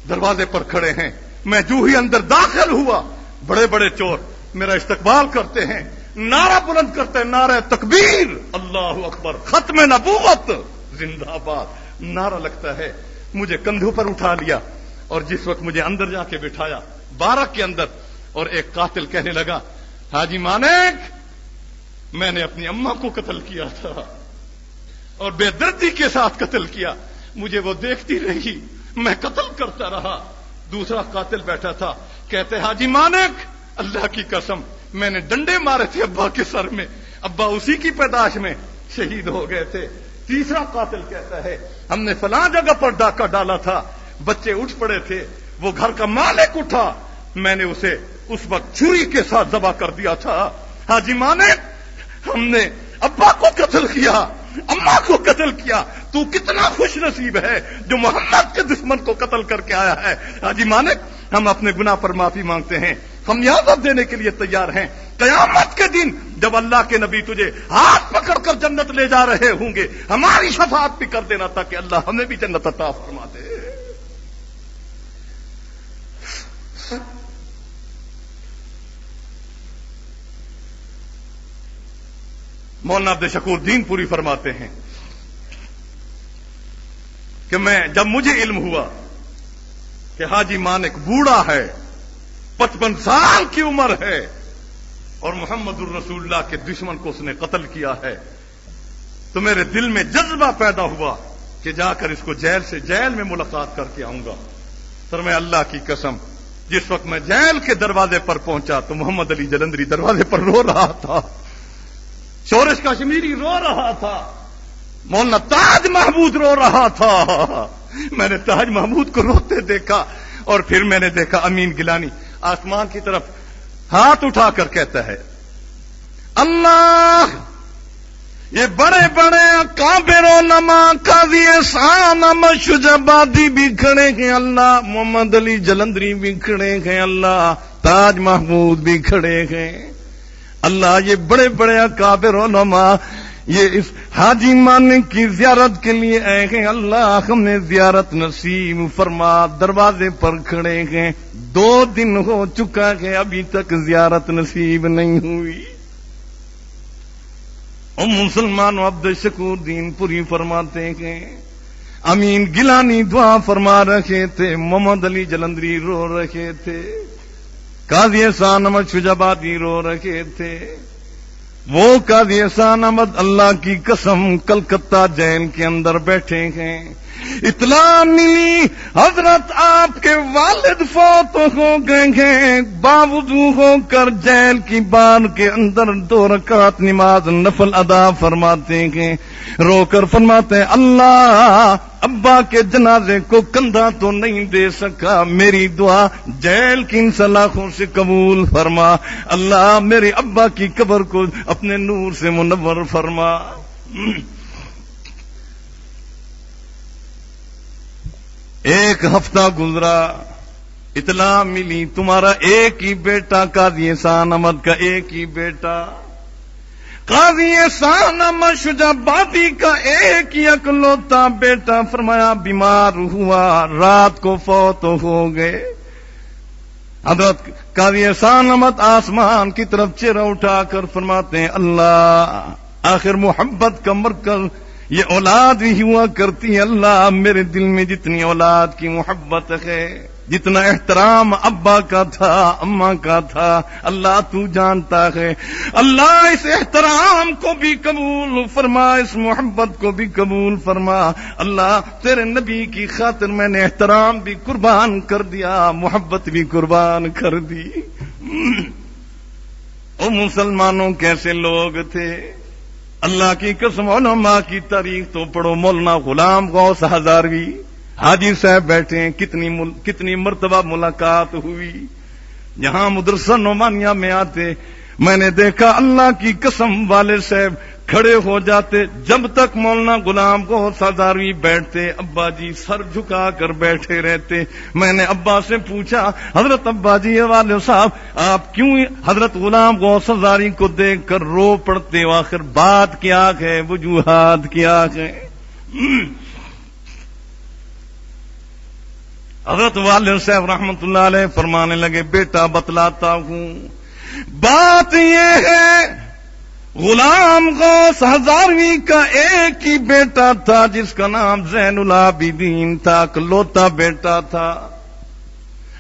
دروازے پر کھڑے ہیں۔ میں جو ہی اندر داخل ہوا، بڑے بڑے چور میرا استقبال کرتے ہیں، نعرہ بلند کرتے ہیں، نعرہ تکبیر، اللہ اکبر، ختم نبوت زندہ باد نعرہ لگتا ہے۔ مجھے کندھوں پر اٹھا لیا اور جس وقت مجھے اندر جا کے بٹھایا بارک کے اندر، اور ایک قاتل کہنے لگا حاجی مانک میں نے اپنی اماں کو قتل کیا تھا اور بے دردی کے ساتھ قتل کیا، مجھے وہ دیکھتی رہی، میں قتل کرتا رہا۔ دوسرا قاتل بیٹھا تھا، کہتے حاجی مانک اللہ کی قسم میں نے ڈنڈے مارے تھے ابا کے سر میں، ابا اسی کی پیدائش میں شہید ہو گئے تھے۔ تیسرا قاتل کہتا ہے ہم نے فلاں جگہ پر ڈاکہ ڈالا تھا، بچے اٹھ پڑے تھے، وہ گھر کا مالک اٹھا، میں نے اسے اس وقت چھری کے ساتھ ذبح کر دیا تھا۔ حاجی مانک ہم نے ابا کو قتل کیا، اماں کو قتل کیا، تو کتنا خوش نصیب ہے جو محمد کے دشمن کو قتل کر کے آیا ہے۔ حاجی مانک ہم اپنے گناہ پر معافی مانگتے ہیں، ہم اجازت دینے کے لیے تیار ہیں۔ قیامت کے دن جب اللہ کے نبی تجھے ہاتھ پکڑ کر جنت لے جا رہے ہوں گے، ہماری شفاعت بھی کر دینا تاکہ اللہ ہمیں بھی جنت عطا فرما دے۔ مولانا عبد الشکور دین پوری فرماتے ہیں کہ جب مجھے علم ہوا کہ حاجی مانک بوڑھا ہے، 55 سال کی عمر ہے اور محمد الرسول اللہ کے دشمن کو اس نے قتل کیا ہے، تو میرے دل میں جذبہ پیدا ہوا کہ جا کر اس کو جیل میں ملاقات کر کے آؤں گا۔ سر میں اللہ کی قسم جس وقت میں جیل کے دروازے پر پہنچا تو محمد علی جلندری دروازے پر رو رہا تھا، شورش کشمیری رو رہا تھا، مولانا تاج محمود رو رہا تھا۔ میں نے تاج محمود کو روتے دیکھا اور پھر میں نے دیکھا امین گیلانی آسمان کی طرف ہاتھ اٹھا کر کہتا ہے اللہ یہ بڑے بڑے کابر علماء قاضی احسان احمد شجابادی بھی کھڑے ہیں، اللہ محمد علی جلندری بھی کھڑے ہیں، اللہ تاج محمود بھی کھڑے ہیں، اللہ یہ بڑے بڑے اکابر علماء یہ اس حاجی مانک کی زیارت کے لیے آئے ہیں، اللہ ہمیں زیارت نصیب فرما۔ دروازے پر کھڑے ہیں، 2 دن ہو چکا ہے ابھی تک زیارت نصیب نہیں ہوئی۔ اور مسلمانوں عبد الشکور دین پوری فرماتے ہیں امین گیلانی دعا فرما رہے تھے، محمد علی جلندری رو رہے تھے، قاضی احسان احمد شجابادی رو رہے تھے۔ وہ قاضی احسان احمد اللہ کی قسم کلکتہ جیل کے اندر بیٹھے ہیں، اطلاع ملی حضرت آپ کے والد فوت ہو گئے ہیں، باوضو ہو کر جیل کی بار کے اندر 2 رکعت نماز نفل ادا فرماتے ہیں، رو کر فرماتے ہیں اللہ ابا کے جنازے کو کندھا تو نہیں دے سکا، میری دعا جیل کی ان سلاخوں سے قبول فرما، اللہ میرے ابا کی قبر کو اپنے نور سے منور فرما۔ ایک ہفتہ گزرا، اطلاع ملی تمہارا ایک ہی بیٹا قاضی احسان احمد کا ایک ہی بیٹا، قاضی احسان احمد شجابادی کا ایک ہی اکلوتا بیٹا فرمایا بیمار ہوا، رات کو فوت ہو گئے۔ حضرت قاضی احسان احمد آسمان کی طرف چہرہ اٹھا کر فرماتے ہیں اللہ آخر محبت کا مرکز یہ اولاد بھی ہوا کرتی ہے، اللہ میرے دل میں جتنی اولاد کی محبت ہے، جتنا احترام ابا کا تھا اماں کا تھا، اللہ تو جانتا ہے، اللہ اس احترام کو بھی قبول فرما، اس محبت کو بھی قبول فرما، اللہ تیرے نبی کی خاطر میں نے احترام بھی قربان کر دیا، محبت بھی قربان کر دی۔ او مسلمانوں کیسے لوگ تھے، اللہ کی قسم علماء کی تاریخ تو پڑھو، مولانا غلام غوث ہزاروی حاجی صاحب بیٹھے ہیں، کتنی مرتبہ ملاقات ہوئی، یہاں مدرسہ نعمانیہ میں آتے میں نے دیکھا اللہ کی قسم والد صاحب کھڑے ہو جاتے. جب تک مولانا غلام غوث ہزاروی بیٹھتے ابا جی سر جھکا کر بیٹھے رہتے. میں نے ابا سے پوچھا حضرت ابا جی والد صاحب آپ کیوں حضرت غلام غوث ہزاروی کو دیکھ کر رو پڑتے ہو؟ آخر بات کیا ہے، وجوہات کیا ہے؟ حضرت والد صاحب رحمت اللہ علیہ فرمانے لگے بیٹا بتلاتا ہوں، بات یہ ہے غلام غوث ہزاروی کا ایک ہی بیٹا تھا جس کا نام زین العابدین تھا، اکلوتا بیٹا تھا.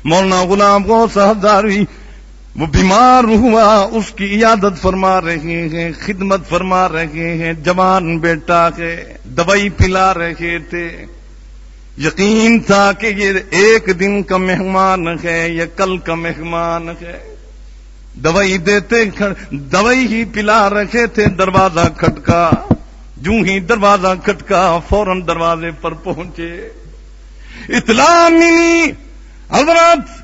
مولانا غلام غوث ہزاروی وہ بیمار ہوا، اس کی عیادت فرما رہے ہیں، خدمت فرما رہے ہیں. جوان بیٹا ہے، دوائی پلا رہے تھے. یقین تھا کہ یہ ایک دن کا مہمان ہے یا کل کا مہمان ہے. دوائی دیتے دوائی ہی پلا رکھے تھے. دروازہ کھٹکا، جو ہی دروازہ کھٹکا فوراً دروازے پر پہنچے. اطلاع ملی حضرت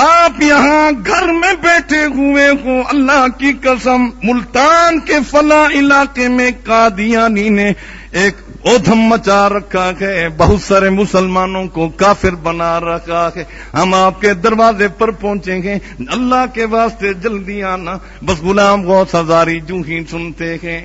آپ یہاں گھر میں بیٹھے ہوئے ہو. اللہ کی قسم ملتان کے فلاں علاقے میں قادیانی نے ایک ادھم مچا رکھا ہے، بہت سارے مسلمانوں کو کافر بنا رکھا ہے. ہم آپ کے دروازے پر پہنچیں گے، اللہ کے واسطے جلدی آنا. بس غلام غوث ہزاروی جو ہی سنتے ہیں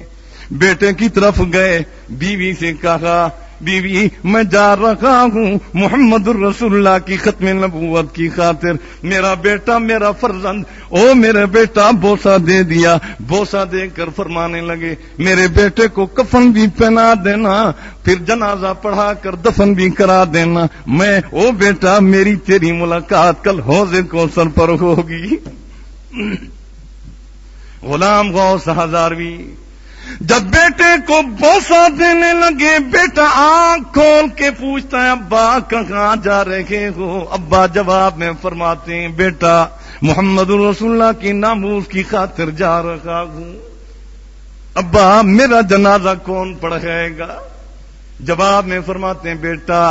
بیٹے کی طرف گئے. بیوی سے کہا بیوی میں جا رہا ہوں محمد الرسول اللہ کی ختم نبوت کی خاطر. میرا بیٹا میرا فرزند او میرے بیٹا بوسہ دے دیا. بوسہ دے کر فرمانے لگے میرے بیٹے کو کفن بھی پہنا دینا، پھر جنازہ پڑھا کر دفن بھی کرا دینا. میں او بیٹا میری تیری ملاقات کل حوض کوثر پر ہوگی. غلام غوث ہزاروی جب بیٹے کو بوسہ دینے لگے، بیٹا آنکھ کھول کے پوچھتا ہے ابا کہاں جا رہے ہو؟ ابا جواب میں فرماتے ہیں بیٹا محمد رسول اللہ کی ناموس کی خاطر جا رہا ہوں. ابا میرا جنازہ کون پڑھائے گا؟ جواب میں فرماتے ہیں بیٹا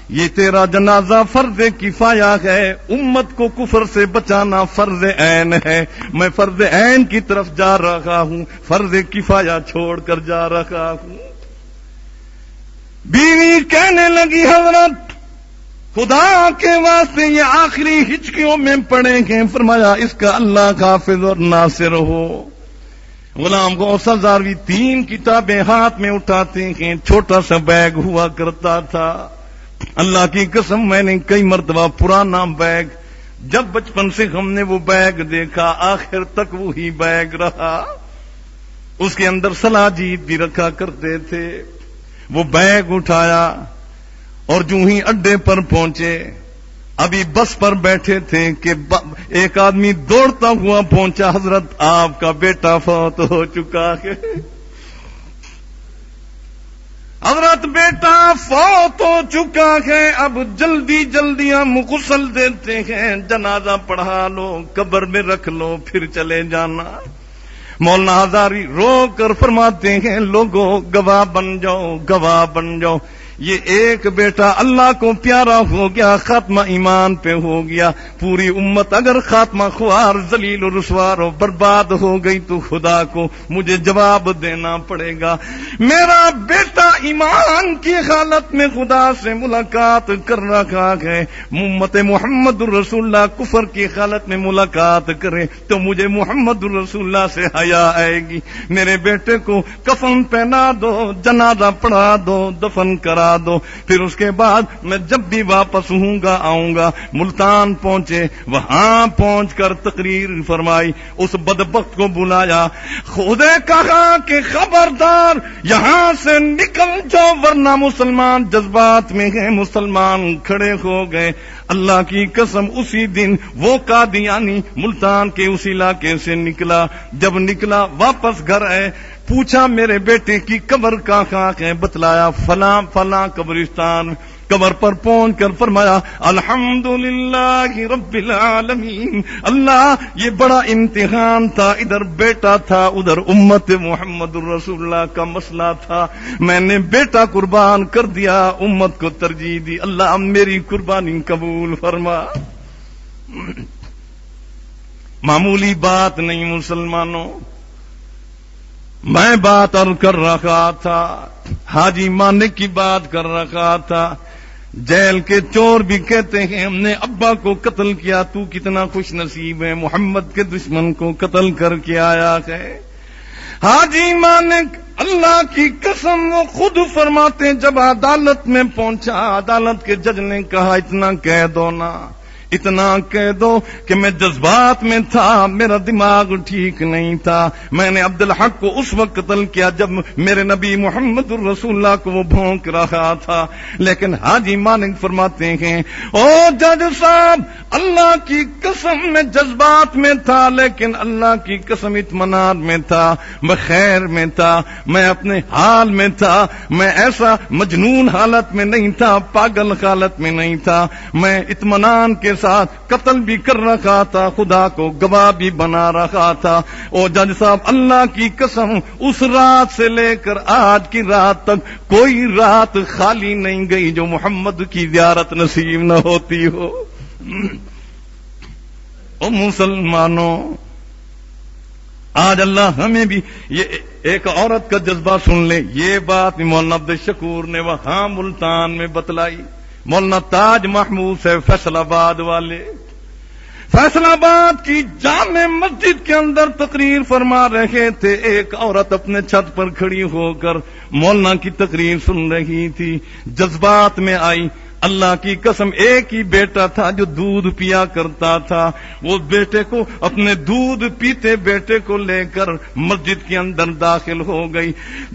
یہ تیرا جنازہ فرض کفایہ ہے، امت کو کفر سے بچانا فرض عین ہے. میں فرض عین کی طرف جا رہا ہوں، فرض کفایہ چھوڑ کر جا رہا ہوں. بیوی کہنے لگی حضرت خدا کے واسطے یہ آخری ہچکیوں میں پڑے ہیں. فرمایا اس کا اللہ حافظ اور ناصر ہو. غلام غوث ہزاروی 3 کتابیں ہاتھ میں اٹھاتے ہیں. چھوٹا سا بیگ ہوا کرتا تھا. اللہ کی قسم میں نے کئی مرتبہ پرانا بیگ، جب بچپن سے ہم نے وہ بیگ دیکھا آخر تک وہی بیگ رہا. اس کے اندر سلاجید بھی رکھا کرتے تھے. وہ بیگ اٹھایا اور جو ہی اڈے پر پہنچے، ابھی بس پر بیٹھے تھے کہ ایک آدمی دوڑتا ہوا پہنچا حضرت آپ کا بیٹا فوت ہو چکا ہے. حضرت بیٹا فوت ہو چکا ہے، اب جلدی جلدی ہم غسل دیتے ہیں، جنازہ پڑھا لو، قبر میں رکھ لو، پھر چلے جانا. مولانا ہزاروی رو کر فرماتے ہیں لوگوں گواہ بن جاؤ، گواہ بن جاؤ. یہ ایک بیٹا اللہ کو پیارا ہو گیا، خاتمہ ایمان پہ ہو گیا. پوری امت اگر خاتمہ خوار ذلیل و رسوار و برباد ہو گئی تو خدا کو مجھے جواب دینا پڑے گا. میرا بیٹا ایمان کی حالت میں خدا سے ملاقات کر رکھا ہے، امت محمد الرسول اللہ کفر کی حالت میں ملاقات کرے تو مجھے محمد الرسول اللہ سے حیا آئے گی. میرے بیٹے کو کفن پہنا دو، جنازہ پڑھا دو، دفن کرا دو، پھر اس کے بعد میں جب بھی واپس ہوں گا آؤں گا. ملتان پہنچے، وہاں پہنچ کر تقریر فرمائی. اس بدبخت کو بلایا، خدا کہا کہ خبردار یہاں سے نکل جاؤ ورنہ مسلمان جذبات میں ہیں. مسلمان کھڑے ہو گئے. اللہ کی قسم اسی دن وہ قادیانی ملتان کے اس علاقے سے نکلا. جب نکلا واپس گھر آئے، پوچھا میرے بیٹے کی قبر کہاں ہے؟ بتلایا فلاں فلاں قبرستان. قبر پر پہنچ کر فرمایا الحمدللہ رب العالمین. اللہ یہ بڑا امتحان تھا، ادھر بیٹا تھا، ادھر امت محمد الرسول اللہ کا مسئلہ تھا. میں نے بیٹا قربان کر دیا، امت کو ترجیح دی. اللہ میری قربانی قبول فرما. معمولی بات نہیں مسلمانوں، میں بات اور کر رہا تھا، حاجی مانک کی بات کر رہا تھا۔ جیل کے چور بھی کہتے ہیں ہم نے ابا کو قتل کیا، تو کتنا خوش نصیب ہے، محمد کے دشمن کو قتل کر کے آیا ہے۔ حاجی مانک اللہ کی قسم وہ خود فرماتے جب عدالت میں پہنچا، عدالت کے جج نے کہا اتنا کہہ دو نا، اتنا کہہ دو کہ میں جذبات میں تھا، میرا دماغ ٹھیک نہیں تھا، میں نے عبدالحق کو اس وقت قتل کیا جب میرے نبی محمد الرسول اللہ کو وہ بھونک رہا تھا۔ لیکن حاجی مانک فرماتے ہیں او جج صاحب، اللہ کی قسم میں جذبات میں تھا، لیکن اللہ کی قسم اطمینان میں تھا، میں خیر میں تھا، میں اپنے حال میں تھا، میں ایسا مجنون حالت میں نہیں تھا، پاگل حالت میں نہیں تھا، میں اطمینان کے ساتھ قتل بھی کر رکھا تھا، خدا کو گواہ بھی بنا رکھا تھا۔ او جج صاحب اللہ کی قسم اس رات سے لے کر آج کی رات تک کوئی رات خالی نہیں گئی جو محمد کی زیارت نصیب نہ ہوتی ہو۔ او مسلمانوں، آج اللہ ہمیں بھی یہ ایک عورت کا جذبہ سن لے، یہ بات مولانا عبد الشکور نے وہاں ملتان میں بتلائی۔ مولانا تاج محمود سے فیصل آباد والے فیصل آباد کی جامع مسجد کے اندر تقریر فرما رہے تھے، ایک عورت اپنے چھت پر کھڑی ہو کر مولانا کی تقریر سن رہی تھی، جذبات میں آئی۔ اللہ کی قسم ایک ہی بیٹا تھا جو دودھ پیا کرتا تھا، وہ بیٹے کو اپنے دودھ پیتے بیٹے کو لے کر مسجد کے اندر داخل ہو گئی۔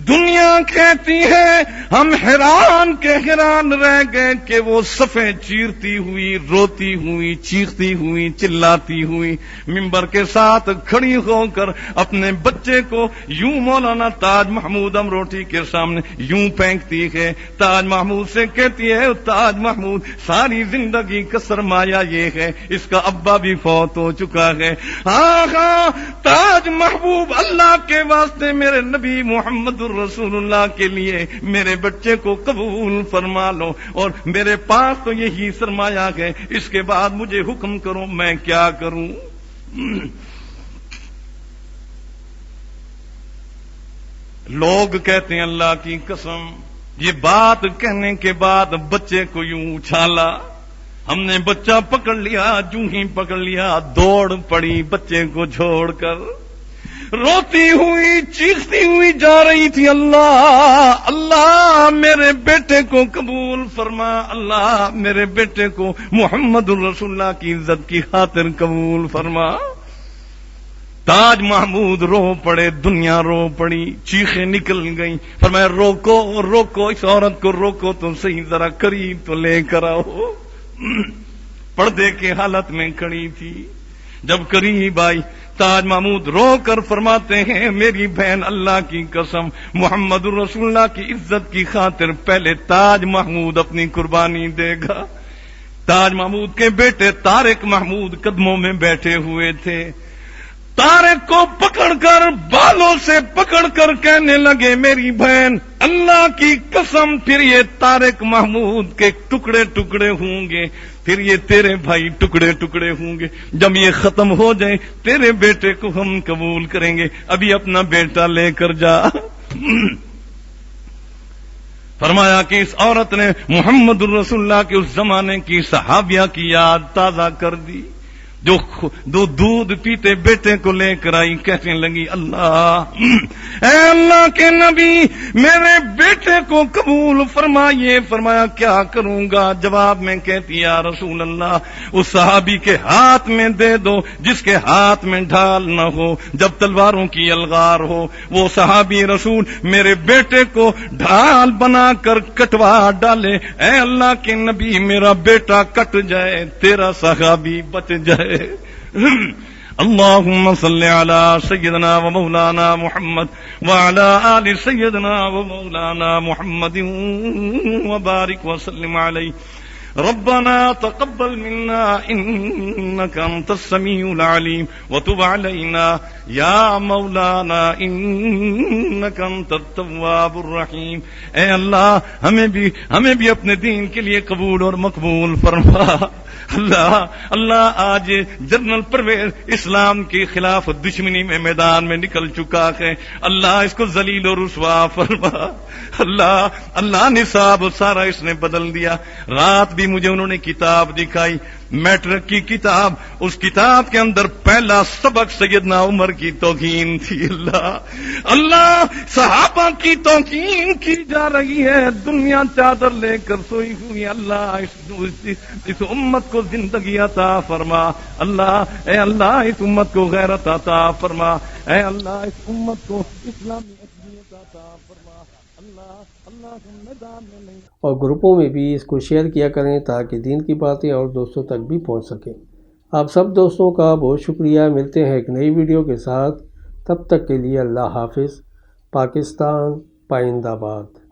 دنیا کہتی ہے ہم حیران کے حیران رہ گئے کہ وہ صفیں چیرتی ہوئی، روتی ہوئی، چیختی ہوئی، چلاتی ہوئی ممبر کے ساتھ کھڑی ہو کر اپنے بچے کو یوں مولانا تاج محمود امروٹی کے سامنے یوں پھینکتی ہے۔ تاج محمود سے کہتی ہے تاج محمود ساری زندگی کا سرمایہ یہ ہے، اس کا ابا بھی فوت ہو چکا ہے۔ ہاں تاج محبوب اللہ کے واسطے میرے نبی محمد الرسول اللہ کے لیے میرے بچے کو قبول فرما لو، اور میرے پاس تو یہی سرمایہ ہے، اس کے بعد مجھے حکم کرو میں کیا کروں۔ لوگ کہتے ہیں اللہ کی قسم، یہ بات کہنے کے بعد بچے کو یوں اچھالا، ہم نے بچہ پکڑ لیا، جو ہی پکڑ لیا دوڑ پڑی بچے کو چھوڑ کر، روتی ہوئی چیختی ہوئی جا رہی تھی، اللہ اللہ میرے بیٹے کو قبول فرما، اللہ میرے بیٹے کو محمد الرسول اللہ کی عزت کی خاطر قبول فرما۔ تاج محمود رو پڑے، دنیا رو پڑی، چیخیں نکل گئیں، فرمایا روکو روکو اس عورت کو روکو تو صحیح، ذرا قریب تو لے کر آؤ۔ پردے کے حالت میں کھڑی تھی، جب قریب آئی تاج محمود رو کر فرماتے ہیں میری بہن اللہ کی قسم محمد الرسول اللہ کی عزت کی خاطر پہلے تاج محمود اپنی قربانی دے گا۔ تاج محمود کے بیٹے طارق محمود قدموں میں بیٹھے ہوئے تھے، طارق کو پکڑ کر بالوں سے پکڑ کر کہنے لگے میری بہن اللہ کی قسم پھر یہ طارق محمود کے ٹکڑے ٹکڑے ہوں گے، پھر یہ تیرے بھائی ٹکڑے ٹکڑے ہوں گے، جب یہ ختم ہو جائے تیرے بیٹے کو ہم قبول کریں گے، ابھی اپنا بیٹا لے کر جا۔ فرمایا کہ اس عورت نے محمد الرسول اللہ کے اس زمانے کی صحابیہ کی یاد تازہ کر دی، جو دودھ پیتے بیٹے کو لے کر آئی، کہنے لگی اللہ اے اللہ کے نبی میرے بیٹے کو قبول فرمائیے۔ فرمایا کیا کروں گا؟ جواب میں کہتی یا رسول اللہ اس صحابی کے ہاتھ میں دے دو جس کے ہاتھ میں ڈھال نہ ہو، جب تلواروں کی الغار ہو، وہ صحابی رسول میرے بیٹے کو ڈھال بنا کر کٹوا ڈالے۔ اے اللہ کے نبی میرا بیٹا کٹ جائے، تیرا صحابی بچ جائے۔ اللهم صل على سيدنا ومولانا محمد وعلى آل سيدنا ومولانا محمد وبارك وسلم عليه ربنا تقبل منا انك انت السميع العليم وتب علينا يا مولانا انك انت التواب الرحيم. اے اللہ ہمیں بھی اپنے دین کے لیے قبول اور مقبول فرما. اللہ آج جنرل پرویز اسلام کے خلاف دشمنی میں میدان میں نکل چکا ہے. اللہ اس کو ذلیل اور رسوا فرما. اللہ نصاب سارا اس نے بدل دیا. رات بھی مجھے انہوں نے کتاب دکھائی، میٹرک کی کتاب. اس کتاب کے اندر پہلا سبق سیدنا عمر کی توہین تھی. اللہ صحابہ کی توہین کی جا رہی ہے. دنیا چادر لے کر سوئی ہوئی. اللہ اس امت کو زندگی عطا فرما. اے اللہ اس امت کو غیرت عطا فرما. اے اللہ اس امت کو اسلامی عقیدت عطا فرما. اللہ میدان میں نہیں. اور گروپوں میں بھی اس کو شیئر کیا کریں تاکہ دین کی باتیں اور دوستوں تک بھی پہنچ سکیں. آپ سب دوستوں کا بہت شکریہ. ملتے ہیں ایک نئی ویڈیو کے ساتھ. تب تک کے لیے اللہ حافظ. پاکستان پائندہ باد.